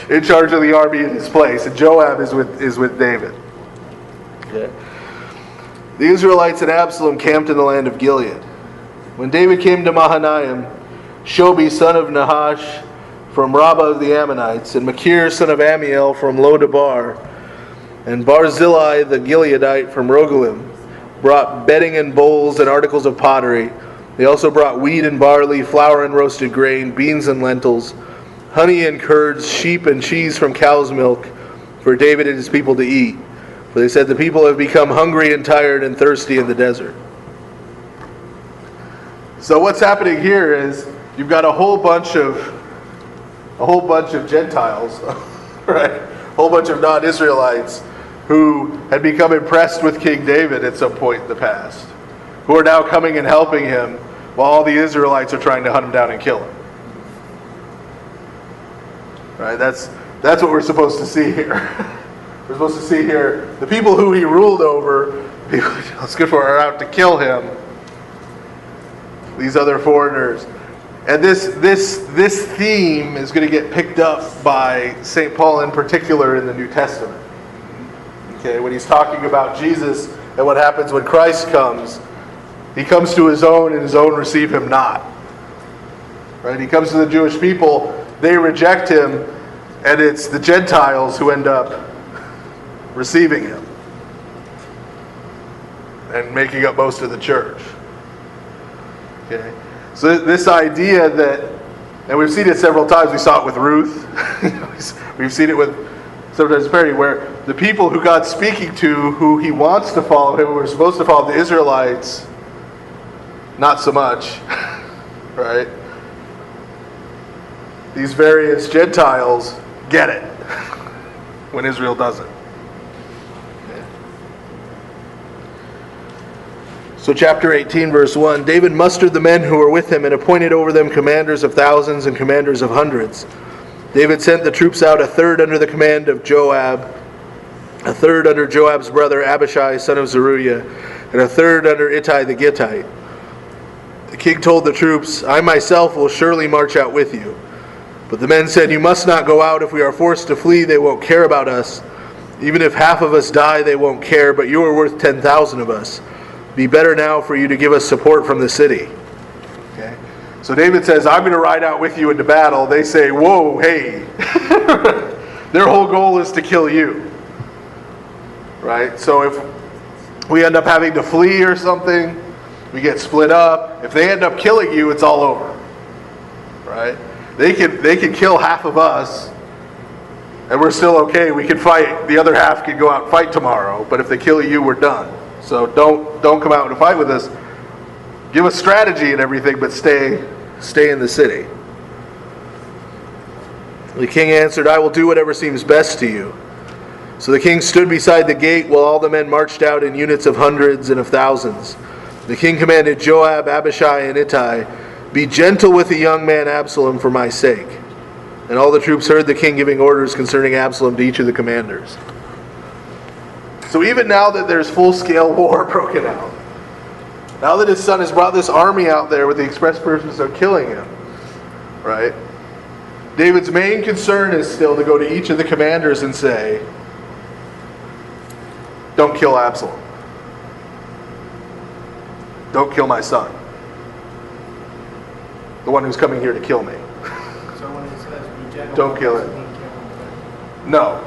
in charge of the army in his place, and Joab is with David. Okay. The Israelites and Absalom camped in the land of Gilead. When David came to Mahanaim, Shobi, son of Nahash, from Rabbah of the Ammonites, and Machir, son of Amiel, from Lodabar, and Barzillai, the Gileadite, from Rogelim, brought bedding and bowls and articles of pottery. They also brought wheat and barley, flour and roasted grain, beans and lentils, honey and curds, sheep and cheese from cow's milk, for David and his people to eat. For they said, the people have become hungry and tired and thirsty in the desert. So what's happening here is you've got a whole bunch of Gentiles, right? A whole bunch of non-Israelites who had become impressed with King David at some point in the past, who are now coming and helping him while all the Israelites are trying to hunt him down and kill him. Right? That's what we're supposed to see here. We're supposed to see here the people who he ruled over, it's good for, are out to kill him. These other foreigners. And this theme is going to get picked up by St. Paul in particular in the New Testament. Okay, when he's talking about Jesus and what happens when Christ comes, he comes to his own and his own receive him not. Right? He comes to the Jewish people, they reject him, and it's the Gentiles who end up receiving him and making up most of the church. Okay, so this idea that, and we've seen it several times. We saw it with Ruth. We've seen it with sometimes Perry, where the people who God's speaking to, who he wants to follow him, who are supposed to follow the Israelites, not so much, right? These various Gentiles get it when Israel doesn't. So chapter 18, verse 1, David mustered the men who were with him and appointed over them commanders of thousands and commanders of hundreds. David sent the troops out, a third under the command of Joab, a third under Joab's brother Abishai, son of Zeruiah, and a third under Ittai the Gittite. The king told the troops, "I myself will surely march out with you." But the men said, "You must not go out. If we are forced to flee, they won't care about us. Even if half of us die, they won't care, but you are worth 10,000 of us. Be better now for you to give us support from the city." Okay. So David says, "I'm going to ride out with you into battle." They say, "Whoa, hey." Their whole goal is to kill you. Right? So if we end up having to flee or something, we get split up. If they end up killing you, it's all over. Right? They can kill half of us, and we're still okay. We can fight. The other half can go out and fight tomorrow. But if they kill you, we're done. So don't come out and fight with us. Give us strategy and everything, but stay in the city. The king answered, "I will do whatever seems best to you." So the king stood beside the gate while all the men marched out in units of hundreds and of thousands. The king commanded Joab, Abishai, and Ittai, "Be gentle with the young man Absalom for my sake." And all the troops heard the king giving orders concerning Absalom to each of the commanders. So even now that there's full-scale war broken out, now that his son has brought this army out there with the express purpose of killing him, right? David's main concern is still to go to each of the commanders and say, "Don't kill Absalom. Don't kill my son. The one who's coming here to kill me." So when it says be gentle, Don't kill it. doesn't mean kill him. No.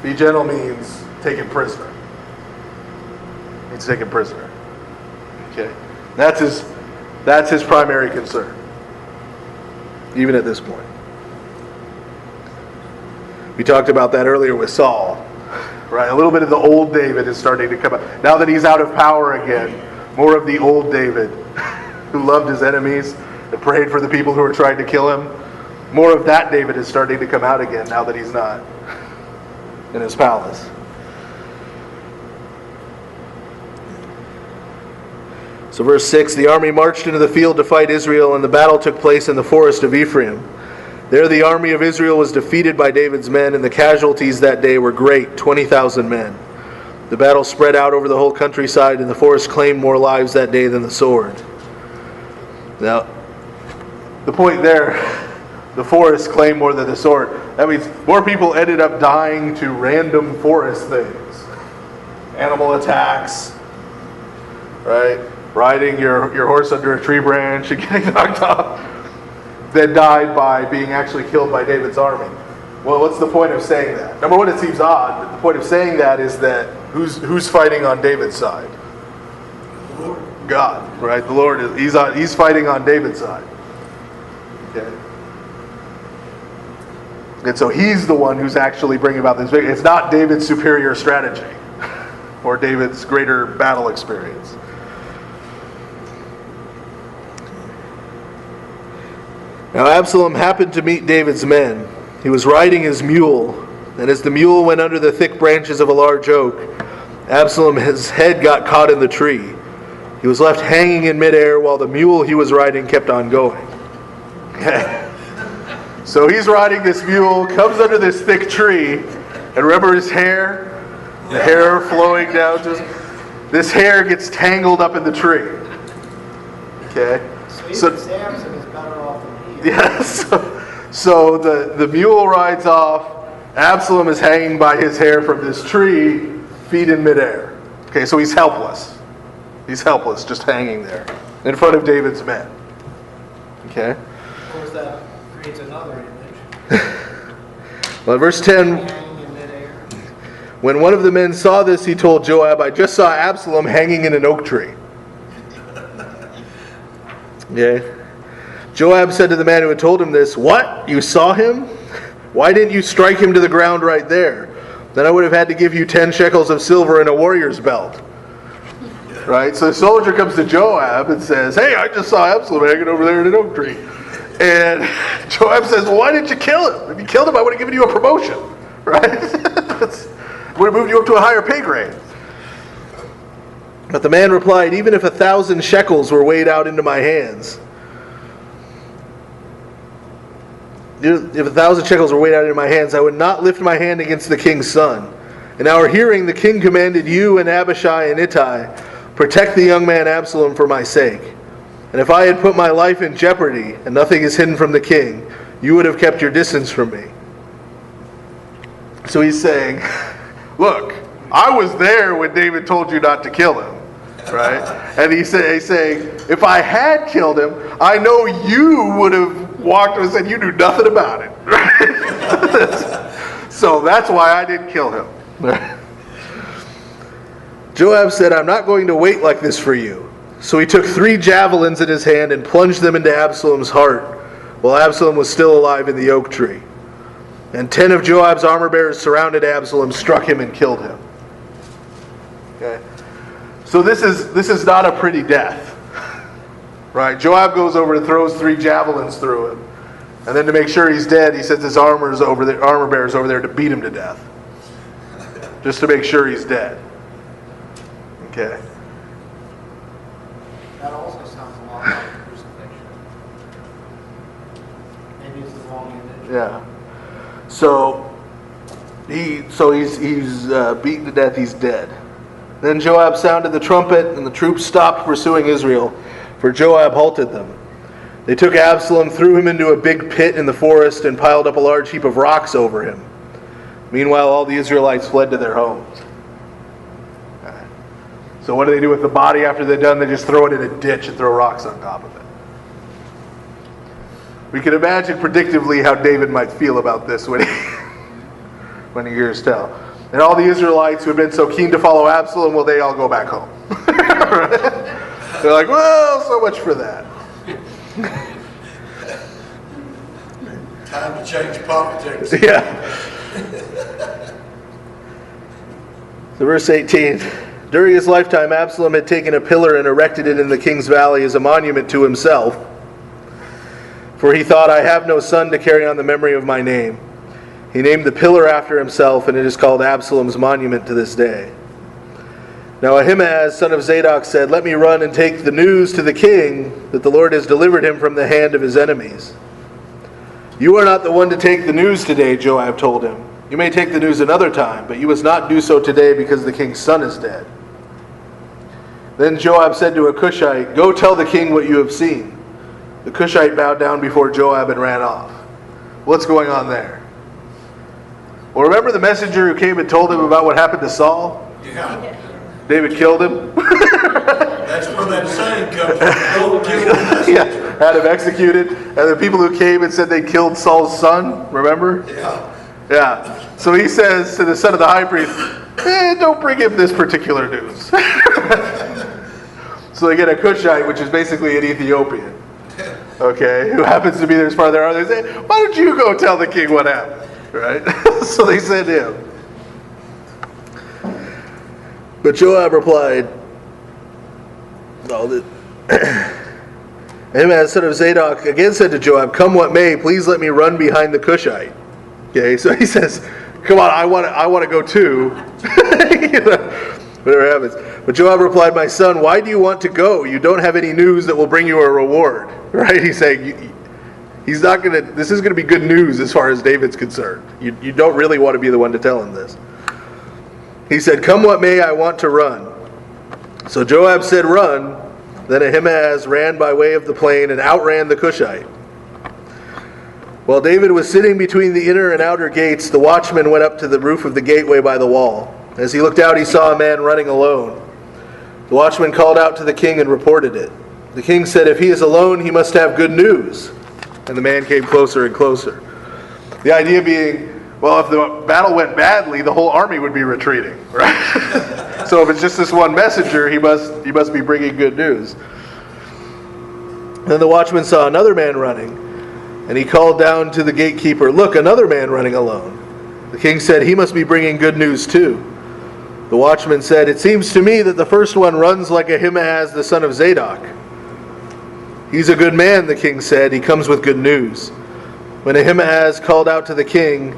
Be gentle means taken prisoner. Means taken prisoner. Okay? That's his primary concern. Even at this point. We talked about that earlier with Saul. Right? A little bit of the old David is starting to come out. Now that he's out of power again, more of the old David who loved his enemies and prayed for the people who were trying to kill him. More of that David is starting to come out again now that he's not in his palace. So verse 6, the army marched into the field to fight Israel, and the battle took place in the forest of Ephraim. There the army of Israel was defeated by David's men, and the casualties that day were great, 20,000 men. The battle spread out over the whole countryside, and the forest claimed more lives that day than the sword. Now, the point there, the forest claimed more than the sword. That means more people ended up dying to random forest things. Animal attacks, right? Riding your horse under a tree branch and getting knocked off, than died by being actually killed by David's army. Well, what's the point of saying that? Number one, it seems odd, but the point of saying that is that who's fighting on David's side? God, right? The Lord he's fighting on David's side. Okay. And so he's the one who's actually bringing about this victory. It's not David's superior strategy or David's greater battle experience. Now Absalom happened to meet David's men. He was riding his mule, and as the mule went under the thick branches of a large oak, Absalom's head got caught in the tree. He was left hanging in midair while the mule he was riding kept on going. So he's riding this mule, comes under this thick tree, and remember his hair? The hair flowing down. This hair gets tangled up in the tree. Okay? So even Samson is better off than he is. Yes. So the mule rides off. Absalom is hanging by his hair from this tree, feet in midair. Okay, so he's helpless. He's helpless, just hanging there in front of David's men. Okay? Of course, that creates another image. Well, verse 10, Hanging in midair. when one of the men saw this, he told Joab, "I just saw Absalom hanging in an oak tree." Okay? Joab said to the man who had told him this, "What? You saw him? Why didn't you strike him to the ground right there? Then I would have had to give you 10 shekels of silver and a warrior's belt." Right? So the soldier comes to Joab and says, "Hey, I just saw Absalom hanging over there in an oak tree." And Joab says, "Well, why didn't you kill him? If you killed him, I would have given you a promotion." Right? Would have moved you up to a higher pay grade. But the man replied, "Even if 1,000 shekels were weighed out into my hands, if 1,000 shekels were weighed out into my hands, I would not lift my hand against the king's son. In our hearing, the king commanded you and Abishai and Ittai, protect the young man Absalom for my sake. And if I had put my life in jeopardy, and nothing is hidden from the king, you would have kept your distance from me. So he's saying, look, I was there when David told you not to kill him, right? And he's saying, if I had killed him, I know you would have walked and said you knew nothing about it, right? So that's why I didn't kill him. Joab said, I'm not going to wait like this for you. So he took 3 javelins in his hand and plunged them into Absalom's heart, while Absalom was still alive in the oak tree. And 10 of Joab's armor bearers surrounded Absalom, struck him, and killed him. Okay, so this is not a pretty death, right? Joab goes over and throws 3 javelins through him, and then to make sure he's dead, he sends his armor bearers over there to beat him to death, just to make sure he's dead. Okay. That also sounds a lot like crucifixion. Maybe it's the wrong image. Yeah. So he's beaten to death. He's dead. Then Joab sounded the trumpet, and the troops stopped pursuing Israel, for Joab halted them. They took Absalom, threw him into a big pit in the forest, and piled up a large heap of rocks over him. Meanwhile, all the Israelites fled to their homes. So what do they do with the body after they're done? They just throw it in a ditch and throw rocks on top of it. We can imagine predictively how David might feel about this when he hears tell. And all the Israelites who had been so keen to follow Absalom, well, they all go back home. They're like, well, so much for that. Time to change politics. Yeah. So verse 18. During his lifetime, Absalom had taken a pillar and erected it in the king's valley as a monument to himself. For he thought, I have no son to carry on the memory of my name. He named the pillar after himself, and it is called Absalom's monument to this day. Now Ahimaaz, son of Zadok, said, let me run and take the news to the king that the Lord has delivered him from the hand of his enemies. You are not the one to take the news today, Joab told him. You may take the news another time, but you must not do so today because the king's son is dead. Then Joab said to a Cushite, go tell the king what you have seen. The Cushite bowed down before Joab and ran off. What's going on there? Well, remember the messenger who came and told him about what happened to Saul? Yeah. David killed him? That's where that saying comes from. Don't kill the messenger. Yeah, had him executed. And the people who came and said they killed Saul's son, remember? Yeah. Yeah. So he says to the son of the high priest, don't bring him this particular news. So they get a Cushite, which is basically an Ethiopian, okay, who happens to be there as far as they are. They say, why don't you go tell the king what happened, right? So they send him. But Joab replied, Ahimaaz, son of Zadok, again said to Joab, come what may, please let me run behind the Cushite. Okay, so he says, come on, I want to go too. Whatever happens. But Joab replied, my son, why do you want to go? You don't have any news that will bring you a reward. Right? He's saying, he's not going to, this is going to be good news as far as David's concerned. You don't really want to be the one to tell him this. He said, come what may, I want to run. So Joab said, run. Then Ahimaaz ran by way of the plain and outran the Cushite. While David was sitting between the inner and outer gates, the watchman went up to the roof of the gateway by the wall. As he looked out, he saw a man running alone. The watchman called out to the king and reported it. The king said, if he is alone, he must have good news. And the man came closer and closer. The idea being, well, if the battle went badly, the whole army would be retreating, right? So if it's just this one messenger, he must be bringing good news. Then the watchman saw another man running, and he called down to the gatekeeper, look, another man running alone. The king said, he must be bringing good news too. The watchman said, it seems to me that the first one runs like Ahimaaz, the son of Zadok. He's a good man, the king said. He comes with good news. When Ahimaaz called out to the king,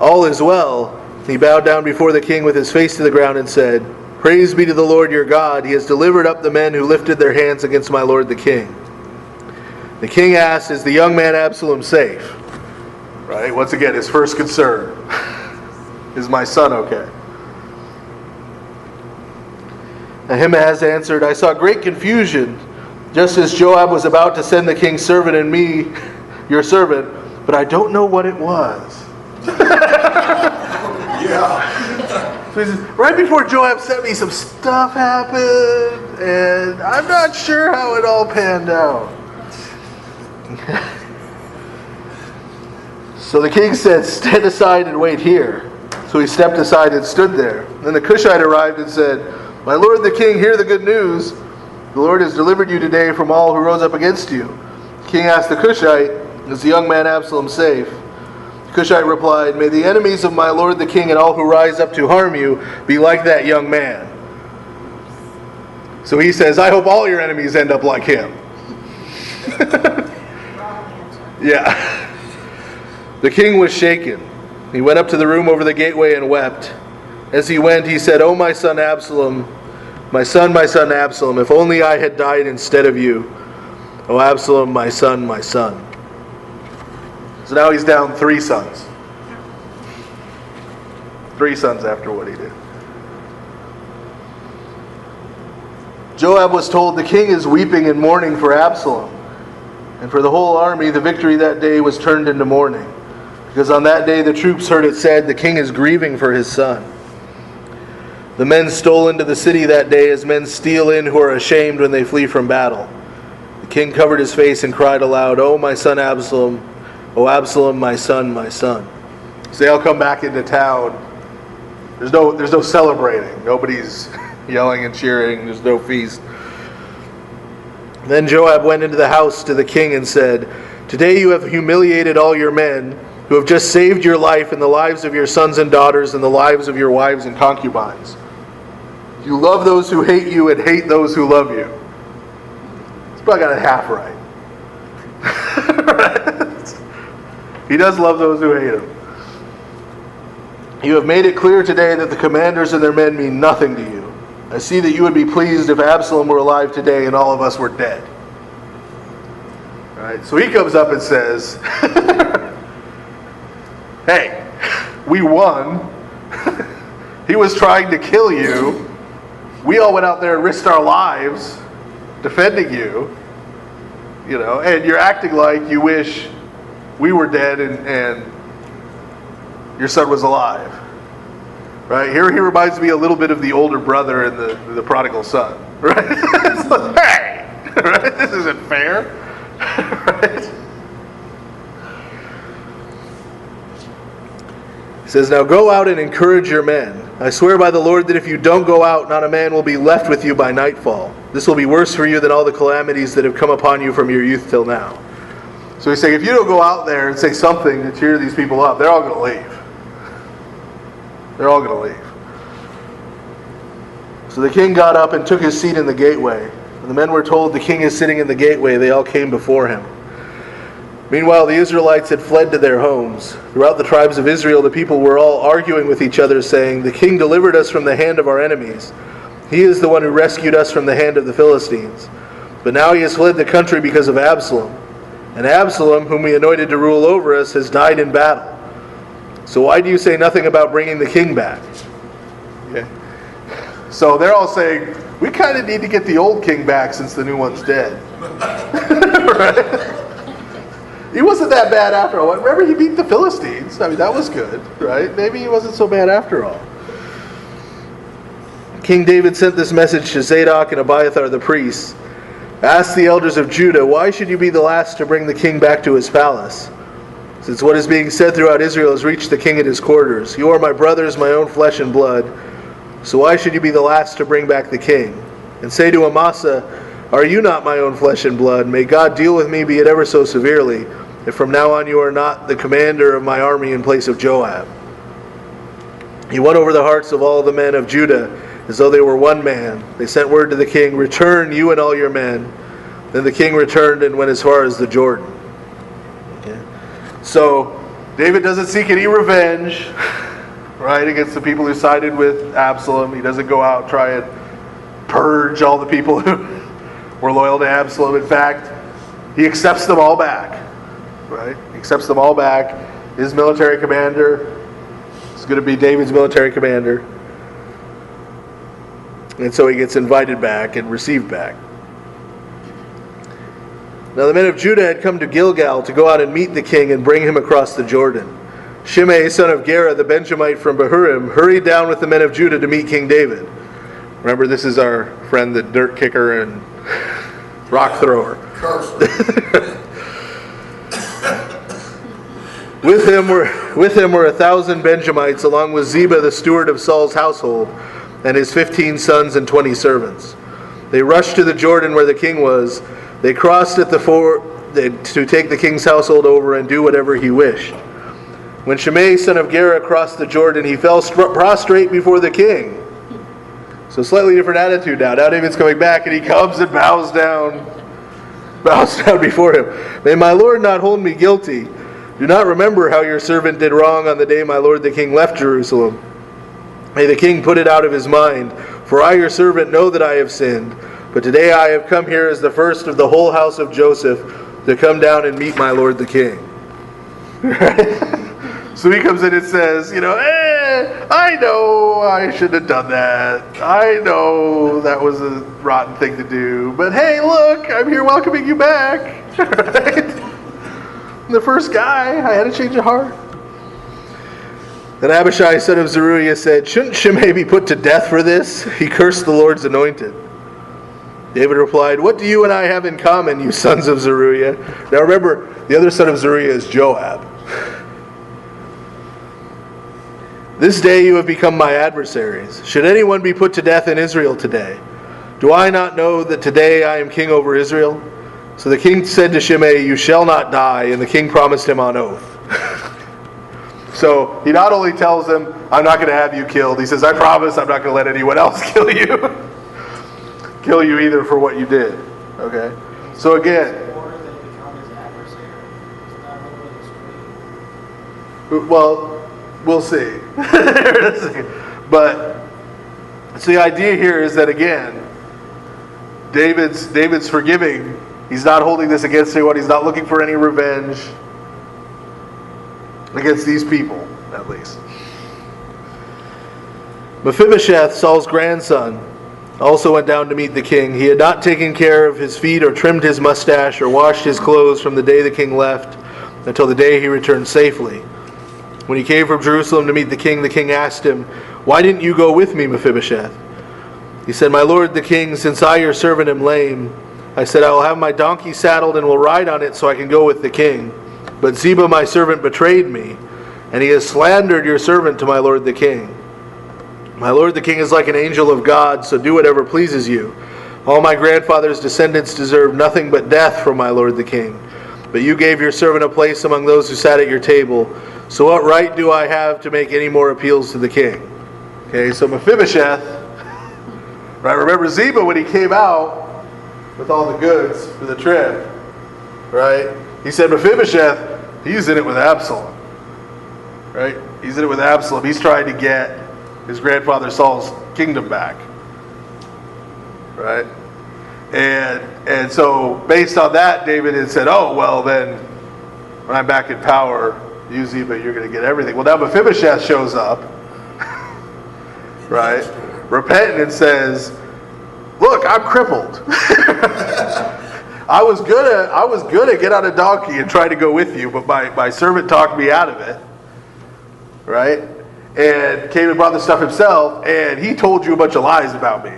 all is well, he bowed down before the king with his face to the ground and said, praise be to the Lord your God. He has delivered up the men who lifted their hands against my lord the king. The king asked, is the young man Absalom safe? Right? Once again, his first concern. Is my son okay? Ahimaaz answered, I saw great confusion just as Joab was about to send the king's servant and me, your servant, but I don't know what it was. Yeah. So he says, right before Joab sent me, some stuff happened, and I'm not sure how it all panned out. So the king said, stand aside and wait here. So he stepped aside and stood there. Then the Cushite arrived and said, my lord the king, hear the good news. The Lord has delivered you today from all who rose up against you. The king asked the Cushite, is the young man Absalom safe? The Cushite replied, may the enemies of my lord the king and all who rise up to harm you be like that young man. So he says, I hope all your enemies end up like him. Yeah. The king was shaken. He went up to the room over the gateway and wept. As he went, he said, oh, my son Absalom, my son Absalom, if only I had died instead of you. Oh, Absalom, my son, my son. So now he's down 3 sons. 3 sons after what he did. Joab was told, the king is weeping and mourning for Absalom. And for the whole army, the victory that day was turned into mourning. Because on that day the troops heard it said, the king is grieving for his son. The men stole into the city that day as men steal in who are ashamed when they flee from battle. The king covered his face and cried aloud, oh, my son Absalom, oh, Absalom, my son, my son. So they all come back into town. There's no celebrating. Nobody's yelling and cheering. There's no feast. Then Joab went into the house to the king and said, today you have humiliated all your men who have just saved your life and the lives of your sons and daughters and the lives of your wives and concubines. You love those who hate you and hate those who love you. It's probably got it half right. He does love those who hate him. You have made it clear today that the commanders and their men mean nothing to you. I see that you would be pleased if Absalom were alive today and all of us were dead. All right, so he comes up and says, hey, we won. He was trying to kill you. We all went out there and risked our lives defending you. You know, and you're acting like you wish we were dead and your son was alive. Right? Here he reminds me a little bit of the older brother in the prodigal son. Right? It's like, hey! Right? This isn't fair. Right? He says, now go out and encourage your men. I swear by the Lord that if you don't go out, not a man will be left with you by nightfall. This will be worse for you than all the calamities that have come upon you from your youth till now. So he's saying, if you don't go out there and say something to cheer these people up, they're all going to leave. They're all going to leave. So the king got up and took his seat in the gateway. When the men were told the king is sitting in the gateway, they all came before him. Meanwhile, the Israelites had fled to their homes. Throughout the tribes of Israel, the people were all arguing with each other, saying, the king delivered us from the hand of our enemies. He is the one who rescued us from the hand of the Philistines. But now he has fled the country because of Absalom. And Absalom, whom we anointed to rule over us, has died in battle. So why do you say nothing about bringing the king back? Okay. So they're all saying, we kind of need to get the old king back since the new one's dead. Right? He wasn't that bad after all. Remember, he beat the Philistines. I mean, that was good, right? Maybe he wasn't so bad after all. King David sent this message to Zadok and Abiathar the priests. Ask the elders of Judah, why should you be the last to bring the king back to his palace? Since what is being said throughout Israel has reached the king at his quarters. You are my brothers, my own flesh and blood. So why should you be the last to bring back the king? And say to Amasa, are you not my own flesh and blood? May God deal with me, be it ever so severely, if from now on you are not the commander of my army in place of Joab. He won over the hearts of all the men of Judah, as though they were one man. They sent word to the king, return, you and all your men. Then the king returned and went as far as the Jordan. Okay. So, David doesn't seek any revenge, right, against the people who sided with Absalom. He doesn't go out and try and purge all the people who were loyal to Absalom. In fact, he accepts them all back. Right? He accepts them all back. His military commander is going to be David's military commander. And so he gets invited back and received back. Now the men of Judah had come to Gilgal to go out and meet the king and bring him across the Jordan. Shimei, son of Gera, the Benjamite from Bahurim, hurried down with the men of Judah to meet King David. Remember, this is our friend, the dirt kicker and rock thrower. With him were 1,000 Benjamites, along with Ziba, the steward of Saul's household, and his 15 sons and 20 servants. They rushed to the Jordan where the king was. They crossed at the ford to take the king's household over and do whatever he wished. When Shimei, son of Gera, crossed the Jordan, he fell prostrate before the king. So slightly different attitude now. Now David's coming back and he comes and bows down before him. May my lord not hold me guilty. Do not remember how your servant did wrong on the day my lord the king left Jerusalem. May the king put it out of his mind, for I your servant know that I have sinned. But today I have come here as the first of the whole house of Joseph to come down and meet my lord the king. Right? So he comes in and says, I know I shouldn't have done that. I know that was a rotten thing to do. But hey, look, I'm here welcoming you back. Right? The first guy, I had a change of heart. Then Abishai, son of Zeruiah, said, shouldn't Shimei be put to death for this? He cursed the Lord's anointed. David replied, what do you and I have in common, you sons of Zeruiah? Now remember, the other son of Zeruiah is Joab. This day you have become my adversaries. Should anyone be put to death in Israel today? Do I not know that today I am king over Israel? So the king said to Shimei, you shall not die, and the king promised him on oath. So he not only tells him, I'm not going to have you killed, he says, I promise I'm not going to let anyone else kill you. Kill you either for what you did. Okay? So again, well, we'll see. But so the idea here is that again, David's forgiving. He's not holding this against anyone. He's not looking for any revenge against these people, at least. Mephibosheth, Saul's grandson, also went down to meet the king. He had not taken care of his feet or trimmed his mustache or washed his clothes from the day the king left until the day he returned safely. When he came from Jerusalem to meet the king asked him, why didn't you go with me, Mephibosheth? He said, my lord the king, since I your servant am lame, I said, I will have my donkey saddled and will ride on it so I can go with the king. But Ziba my servant betrayed me, and he has slandered your servant to my lord the king. My lord the king is like an angel of God, so do whatever pleases you. All my grandfather's descendants deserve nothing but death from my lord the king. But you gave your servant a place among those who sat at your table. So what right do I have to make any more appeals to the king? Okay, so Mephibosheth, right? Remember Ziba when he came out with all the goods for the trip, right? He said Mephibosheth, he's in it with Absalom, right? He's in it with Absalom. He's trying to get his grandfather Saul's kingdom back, right? And so based on that, David had said, oh, well then, when I'm back in power, you Ziba, you're going to get everything. Well, now Mephibosheth shows up, right? Repentant and says, look, I'm crippled. I was gonna get on a donkey and try to go with you, but my servant talked me out of it. Right? And came and brought the stuff himself, and he told you a bunch of lies about me.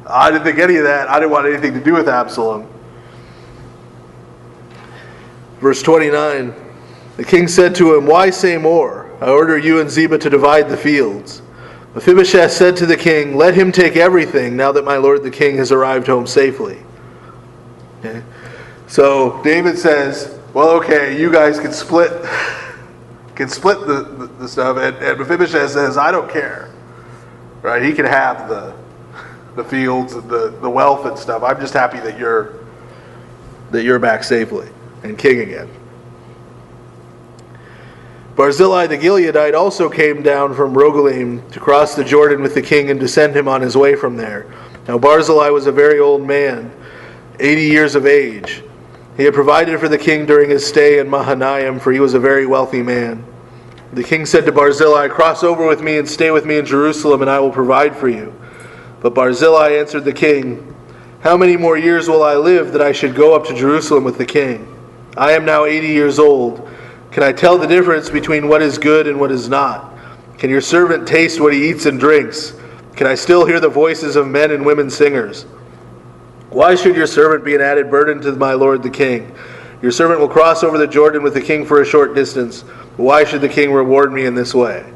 I didn't think any of that. I didn't want anything to do with Absalom. Verse 29, the king said to him, why say more? I order you and Ziba to divide the fields. Mephibosheth said to the king, let him take everything now that my lord the king has arrived home safely. Okay. So David says, well, okay, you guys can split the stuff. And Mephibosheth says, I don't care. Right? He can have the fields and the wealth and stuff. I'm just happy that you're back safely and king again. Barzillai the Gileadite also came down from Rogelim to cross the Jordan with the king and to send him on his way from there. Now Barzillai was a very old man, 80 years of age. He had provided for the king during his stay in Mahanaim, for he was a very wealthy man. The king said to Barzillai, cross over with me and stay with me in Jerusalem, and I will provide for you. But Barzillai answered the king, How many more years will I live that I should go up to Jerusalem with the king? I am now 80 years old. Can I tell the difference between what is good and what is not? Can your servant taste what he eats and drinks? Can I still hear the voices of men and women singers? Why should your servant be an added burden to my lord the king? Your servant will cross over the Jordan with the king for a short distance. Why should the king reward me in this way?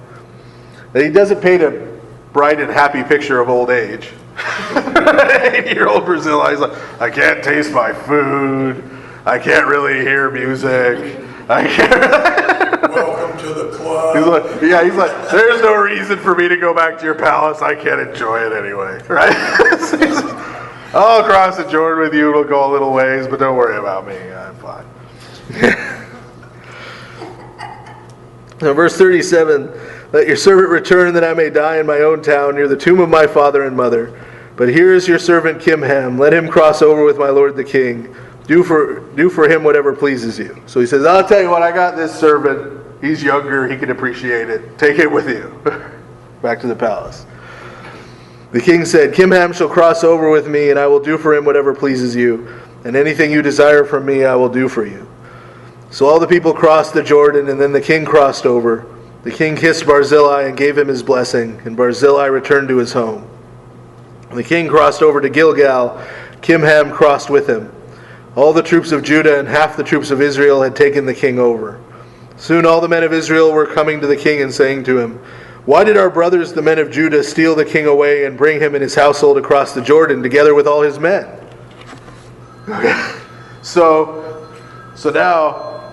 Now, he doesn't paint a bright and happy picture of old age. 80-year-old Brazil, he's like, I can't taste my food. I can't really hear music. I can't. Welcome to the club. He's like, there's no reason for me to go back to your palace. I can't enjoy it anyway, right? I'll cross the Jordan with you. We'll go a little ways, but don't worry about me. I'm fine. Now, verse 37, let your servant return that I may die in my own town near the tomb of my father and mother. But here is your servant Kimham. Let him cross over with my lord the king. Do for him whatever pleases you. So he says, I'll tell you what, I got this servant. He's younger. He can appreciate it. Take it with you. Back to the palace. The king said, Kimham shall cross over with me, and I will do for him whatever pleases you. And anything you desire from me, I will do for you. So all the people crossed the Jordan, and then the king crossed over. The king kissed Barzillai and gave him his blessing, and Barzillai returned to his home. When the king crossed over to Gilgal, Kimham crossed with him. All the troops of Judah and half the troops of Israel had taken the king over. Soon all the men of Israel were coming to the king and saying to him, Why did our brothers, the men of Judah, steal the king away and bring him and his household across the Jordan together with all his men? So now,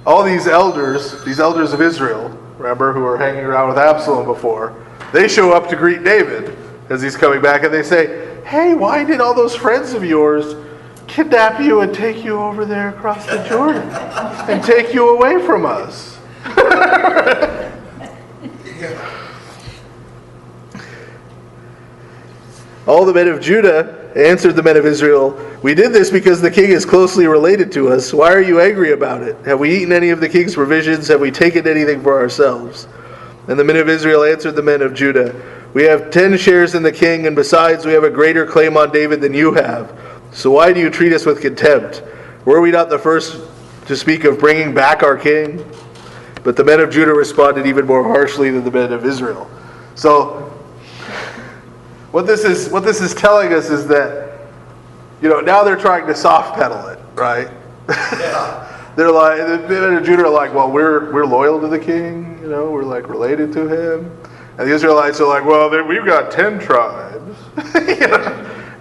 all these elders of Israel, remember, who were hanging around with Absalom before, they show up to greet David as he's coming back, and they say, Hey, why did all those friends of yours kidnap you and take you over there across the Jordan and take you away from us? All the men of Judah answered the men of Israel, We did this because the king is closely related to us. Why are you angry about it? Have we eaten any of the king's provisions? Have we taken anything for ourselves? And the men of Israel answered the men of Judah, We have 10 shares in the king, and besides we have a greater claim on David than you have. So why do you treat us with contempt? Were we not the first to speak of bringing back our king? But the men of Judah responded even more harshly than the men of Israel. So what this is telling us is that, now they're trying to soft pedal it, right? Yeah. They're like, the men of Judah are like, well, we're loyal to the king, we're like related to him. And the Israelites are like, well, we've got 10 tribes.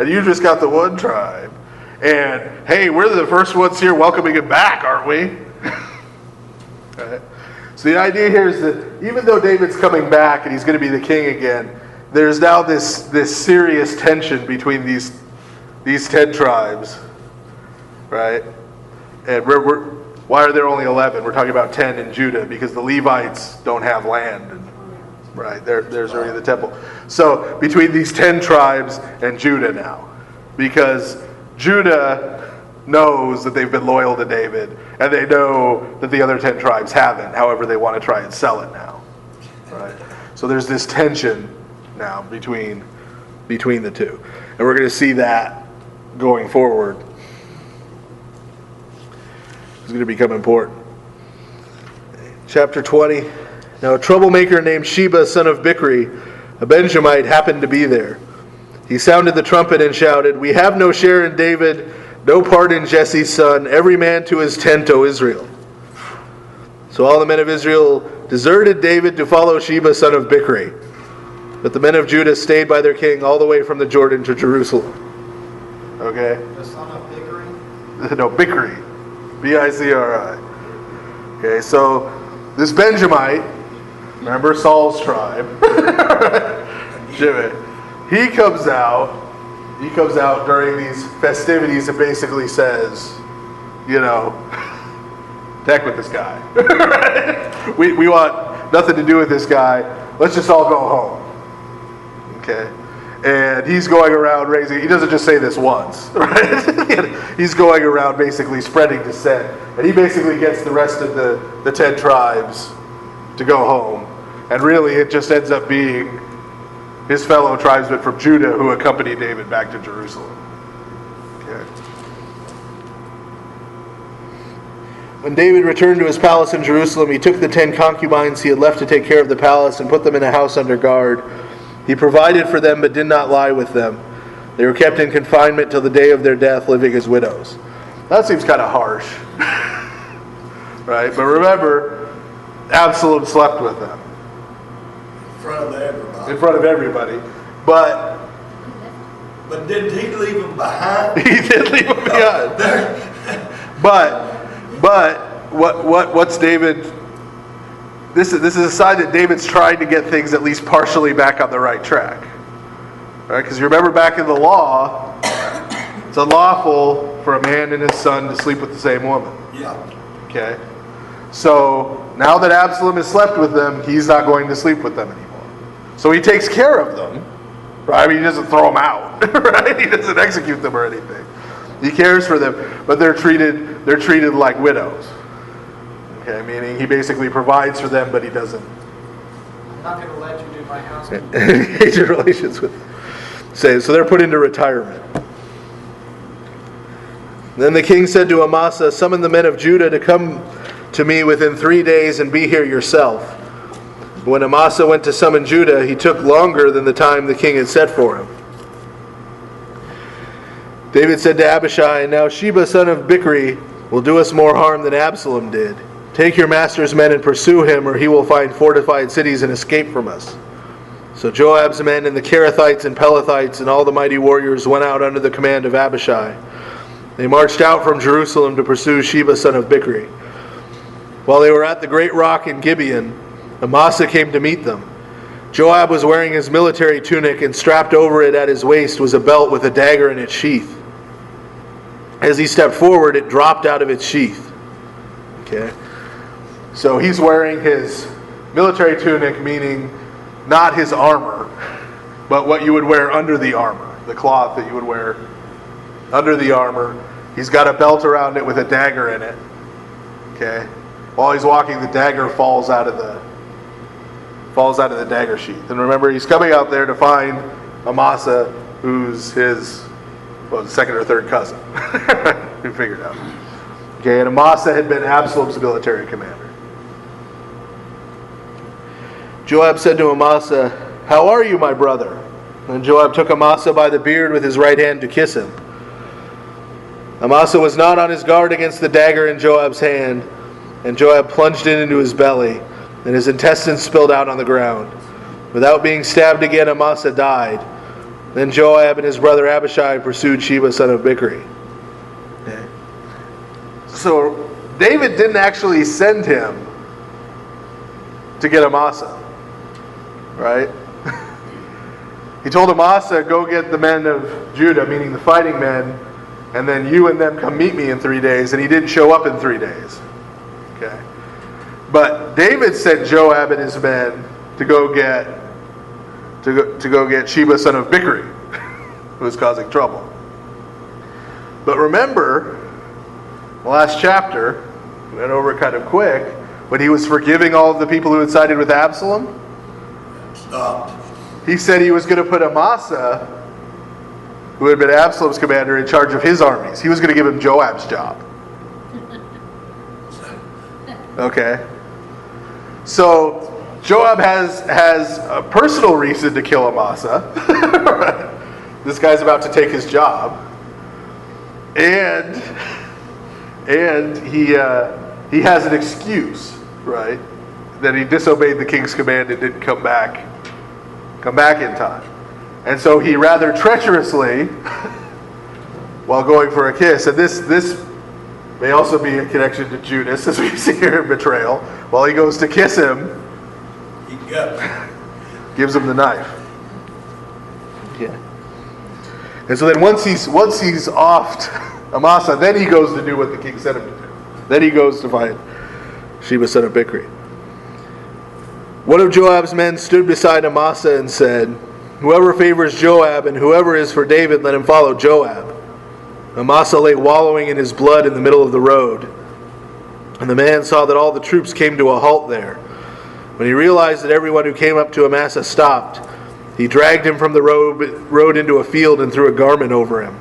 And you just got the one tribe. And, hey, we're the first ones here welcoming him back, aren't we? Right? So the idea here is that even though David's coming back and he's going to be the king again, there's now this serious tension between these 10 tribes, right? And why are there only 11? We're talking about 10 in Judah because the Levites don't have land. Right, there's already the temple. So between these 10 tribes and Judah now, because Judah knows that they've been loyal to David, and they know that the other 10 tribes haven't. However, they want to try and sell it now. Right. So there's this tension now between the two, and we're going to see that going forward. It's going to become important. Chapter 20. Now a troublemaker named Sheba, son of Bichri, a Benjamite, happened to be there. He sounded the trumpet and shouted, We have no share in David, no part in Jesse's son, every man to his tent, O Israel. So all the men of Israel deserted David to follow Sheba, son of Bichri. But the men of Judah stayed by their king all the way from the Jordan to Jerusalem. Okay? The son of Bichri? No, Bichri. B-I-C-R-I. Okay, so this Benjamite, remember Saul's tribe, Shimei, he comes out during these festivities and basically says, heck with this guy. we want nothing to do with this guy. Let's just all go home. Okay? And he's going around he doesn't just say this once, right? He's going around basically spreading dissent. And he basically gets the rest of the 10 tribes to go home. And really it just ends up being his fellow tribesmen from Judah who accompany David back to Jerusalem. Okay. When David returned to his palace in Jerusalem, he took the 10 concubines he had left to take care of the palace and put them in a house under guard. He provided for them but did not lie with them. They were kept in confinement till the day of their death, living as widows. That seems kind of harsh. Right? But remember, Absalom slept with them. In front of everybody. In front of everybody. But did he leave them behind? he did leave them behind. But what's David? This is a sign that David's trying to get things at least partially back on the right track. Right? Because you remember back in the law, it's unlawful for a man and his son to sleep with the same woman. Yeah. Okay? So now that Absalom has slept with them, he's not going to sleep with them anymore. So he takes care of them. Right? I mean, he doesn't throw them out. Right? He doesn't execute them or anything. He cares for them, but they're treated like widows. Okay, meaning he basically provides for them, but he doesn't. I'm not going to let you do my house. Engage in relations with. So they're put into retirement. Then the king said to Amasa, "Summon the men of Judah to come to me within 3 days and be here yourself." When Amasa went to summon Judah, he took longer than the time the king had set for him. David said to Abishai, "Now Sheba son of Bichri will do us more harm than Absalom did. Take your master's men and pursue him, or he will find fortified cities and escape from us." So Joab's men and the Kerethites and Pelethites and all the mighty warriors went out under the command of Abishai. They marched out from Jerusalem to pursue Sheba son of Bichri. While they were at the great rock in Gibeon, Amasa came to meet them. Joab was wearing his military tunic, and strapped over it at his waist was a belt with a dagger in its sheath. As he stepped forward, it dropped out of its sheath. Okay? So he's wearing his military tunic, meaning not his armor, but what you would wear under the armor, the cloth that you would wear under the armor. He's got a belt around it with a dagger in it. Okay? While he's walking, the dagger falls out of the dagger sheath. And remember, he's coming out there to find Amasa, who's his second or third cousin. We figured out. Okay, and Amasa had been Absalom's military commander. Joab said to Amasa, "How are you, my brother?" And Joab took Amasa by the beard with his right hand to kiss him. Amasa was not on his guard against the dagger in Joab's hand, and Joab plunged it into his belly, and his intestines spilled out on the ground. Without being stabbed again, Amasa died. Then Joab and his brother Abishai pursued Sheba son of Bichri. Okay. So David didn't actually send him to get Amasa, right? He told Amasa, "Go get the men of Judah," meaning the fighting men, "and then you and them come meet me in 3 days." And he didn't show up in 3 days. Okay. But David sent Joab and his men to go get Sheba son of Bichri, who was causing trouble. But remember, the last chapter, we went over it kind of quick, when he was forgiving all of the people who had sided with Absalom, he said he was going to put Amasa, who had been Absalom's commander, in charge of his armies. He was going to give him Joab's job. Okay? So Joab has a personal reason to kill Amasa. This guy's about to take his job. And he has an excuse, right? That he disobeyed the king's command and didn't come back in time. And so he rather treacherously, while going for a kiss, and this may also be a connection to Judas, as we see here in betrayal, while he goes to kiss him, He got gives him the knife. Yeah. And so then once he's offed Amasa, then he goes to do what the king sent him to do. Then he goes to find Sheba son of Bichri. One of Joab's men stood beside Amasa and said, "Whoever favors Joab and whoever is for David, let him follow Joab." Amasa lay wallowing in his blood in the middle of the road. And the man saw that all the troops came to a halt there. When he realized that everyone who came up to Amasa stopped, he dragged him from the road into a field and threw a garment over him.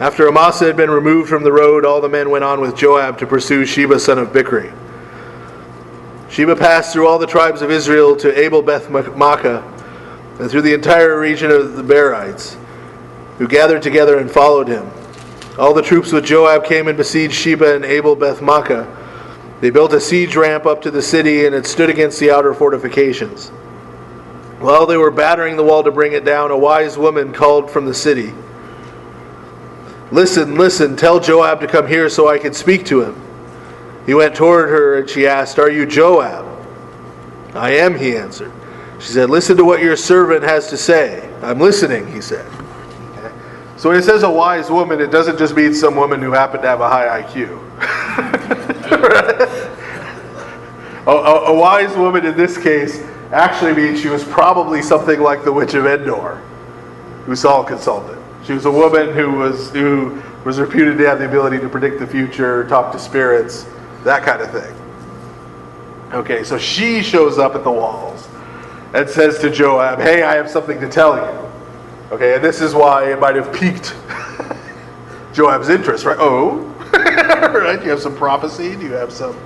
After Amasa had been removed from the road, all the men went on with Joab to pursue Sheba son of Bichri. Sheba passed through all the tribes of Israel to Abel-Beth-Maachah, and through the entire region of the Berites, who gathered together and followed him. All the troops with Joab came and besieged Sheba and Abel-Beth-Maachah. They built a siege ramp up to the city, and it stood against the outer fortifications. While they were battering the wall to bring it down, a wise woman called from the city, "Listen, listen, tell Joab to come here so I can speak to him." He went toward her, and she asked, "Are you Joab?" "I am," he answered. She said, "Listen to what your servant has to say." "I'm listening," he said. Okay. So when it says a wise woman, it doesn't just mean some woman who happened to have a high IQ. A wise woman in this case actually means she was probably something like the witch of Endor, who Saul consulted. She was a woman who was reputed to have the ability to predict the future, talk to spirits, that kind of thing. Okay, so she shows up at the walls and says to Joab, "Hey, I have something to tell you." Okay, and this is why it might have piqued Joab's interest, right? Oh, right? You have some prophecy? Do you have some?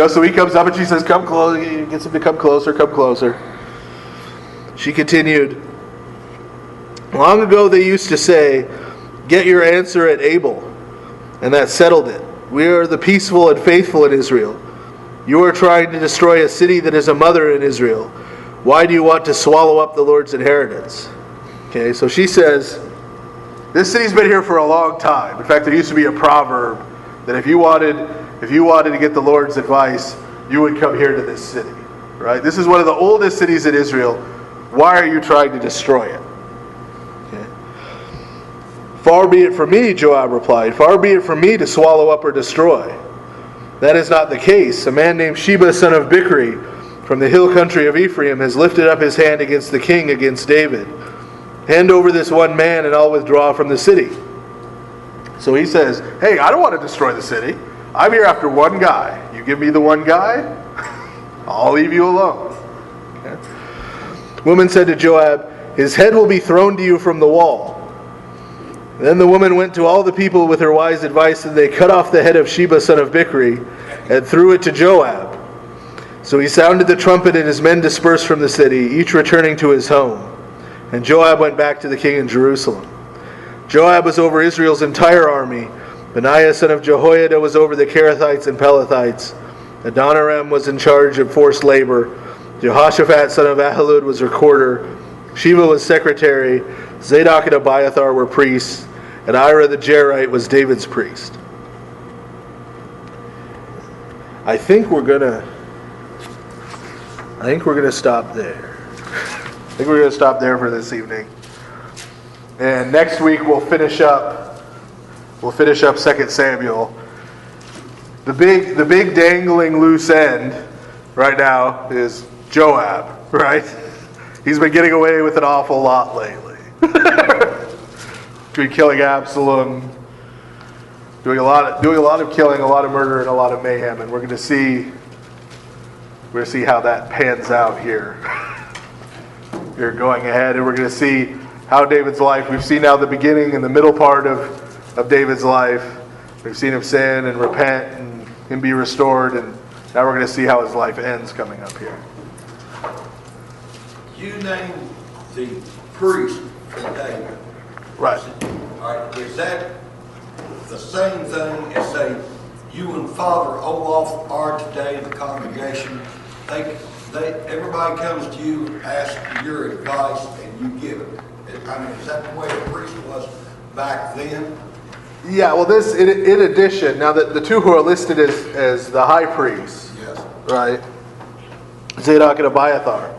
So he comes up and she says, "Come close." He gets him to come closer, come closer. She continued, "Long ago they used to say, 'Get your answer at Abel,' and that settled it. We are the peaceful and faithful in Israel. You are trying to destroy a city that is a mother in Israel. Why do you want to swallow up the Lord's inheritance?" Okay, so she says, this city's been here for a long time. In fact, there used to be a proverb that if you wanted to get the Lord's advice, you would come here to this city. Right? This is one of the oldest cities in Israel. Why are you trying to destroy it? Okay. "Far be it from me," Joab replied. "Far be it from me to swallow up or destroy. That is not the case. A man named Sheba son of Bichri from the hill country of Ephraim has lifted up his hand against the king, against David. Hand over this one man and I'll withdraw from the city." So he says, "Hey, I don't want to destroy the city. I'm here after one guy. You give me the one guy, I'll leave you alone." Okay. The woman said to Joab, "His head will be thrown to you from the wall." Then the woman went to all the people with her wise advice, and they cut off the head of Sheba son of Bichri and threw it to Joab. So he sounded the trumpet, and his men dispersed from the city, each returning to his home. And Joab went back to the king in Jerusalem. Joab was over Israel's entire army. Benaiah son of Jehoiada was over the Kerethites and Pelethites. Adoniram was in charge of forced labor. Jehoshaphat son of Ahilud was recorder. Sheba was secretary. Zadok and Abiathar were priests. And Ira the Jerite was David's priest. I think we're gonna stop there. I think we're gonna stop there for this evening. And next week we'll finish up 2 Samuel. The big dangling loose end right now is Joab, right? He's been getting away with an awful lot lately. Between killing Absalom, doing a lot of killing, a lot of murder, and a lot of mayhem, and we're going to see how that pans out here. We're going ahead, and we're going to see how David's life. We've seen now the beginning and the middle part of David's life. We've seen him sin and repent and him be restored, and now we're going to see how his life ends coming up here. You named the priest for David. Right. All right, is that the same thing as say, you and Father Olaf are today in the congregation? Everybody comes to you, asks your advice, and you give it. I mean, is that the way a priest was back then? Yeah, well, this, in addition, now the two who are listed as the high priests, Yes. right, Zadok and Abiathar,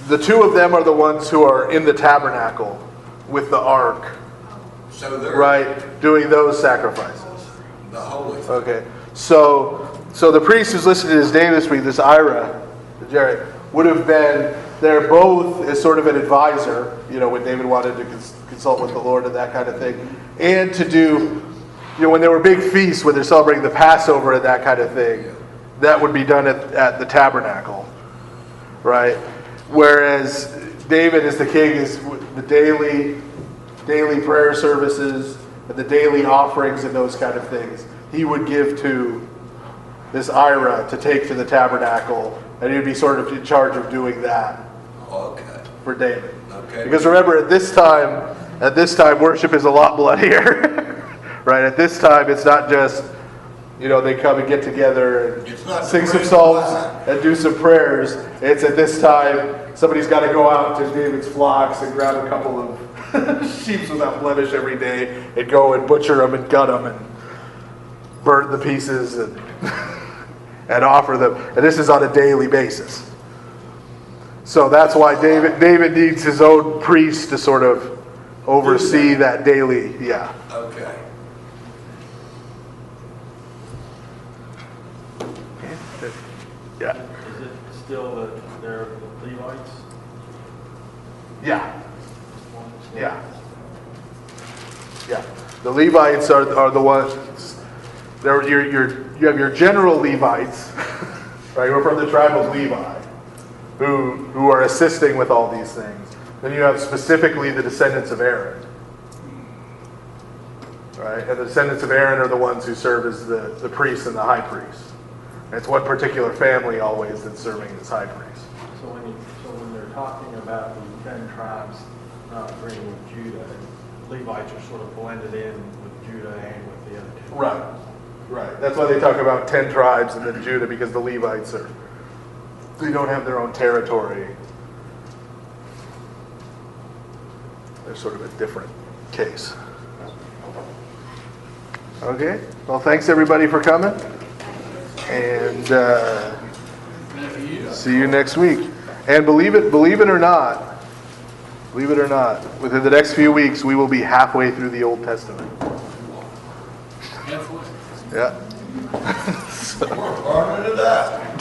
the two of them are the ones who are in the tabernacle with the ark, So they're right, doing those sacrifices. the holy thing. Okay, so the priest who's listed as David's priest, this Ira, the Jerry, would have been there both as sort of an advisor, when David wanted to consult with the Lord and that kind of thing, and to do, when there were big feasts, when they're celebrating the Passover and that kind of thing, that would be done at the tabernacle, right? Whereas David as the king is the daily prayer services, and the daily offerings and those kind of things, he would give to this Ira to take to the tabernacle, and he would be sort of in charge of doing that Okay, for David. okay. Because remember, at this time, worship is a lot bloodier, right? At this time, it's not just, they come and get together and It's not sing the some praise psalms choir. and do some prayers. It's at this time, somebody's got to go out to David's flocks and grab a couple of sheep without blemish every day and go and butcher them and gut them and burn the pieces and, and offer them. And this is on a daily basis. So that's why David needs his own priest to sort of oversee that daily, yeah. Okay. Yeah. Is it still that they're the Levites? Yeah. Yeah. Yeah. The Levites are the ones, you have your general Levites, right, who are from the tribe of Levi, who are assisting with all these things. Then you have specifically the descendants of Aaron. Right? And the descendants of Aaron are the ones who serve as the priests and the high priest. And it's one particular family always that's serving as high priest. So when they're talking about the 10 tribes not agreeing with Judah, Levites are sort of blended in with Judah and with the other two. Right. Right. That's why they talk about 10 tribes and then Judah, because the Levites they don't have their own territory. They're sort of a different case. Okay. Well, thanks everybody for coming. And see you next week. And believe it or not, within the next few weeks, we will be halfway through the Old Testament. Halfway. Yeah. We're part of that.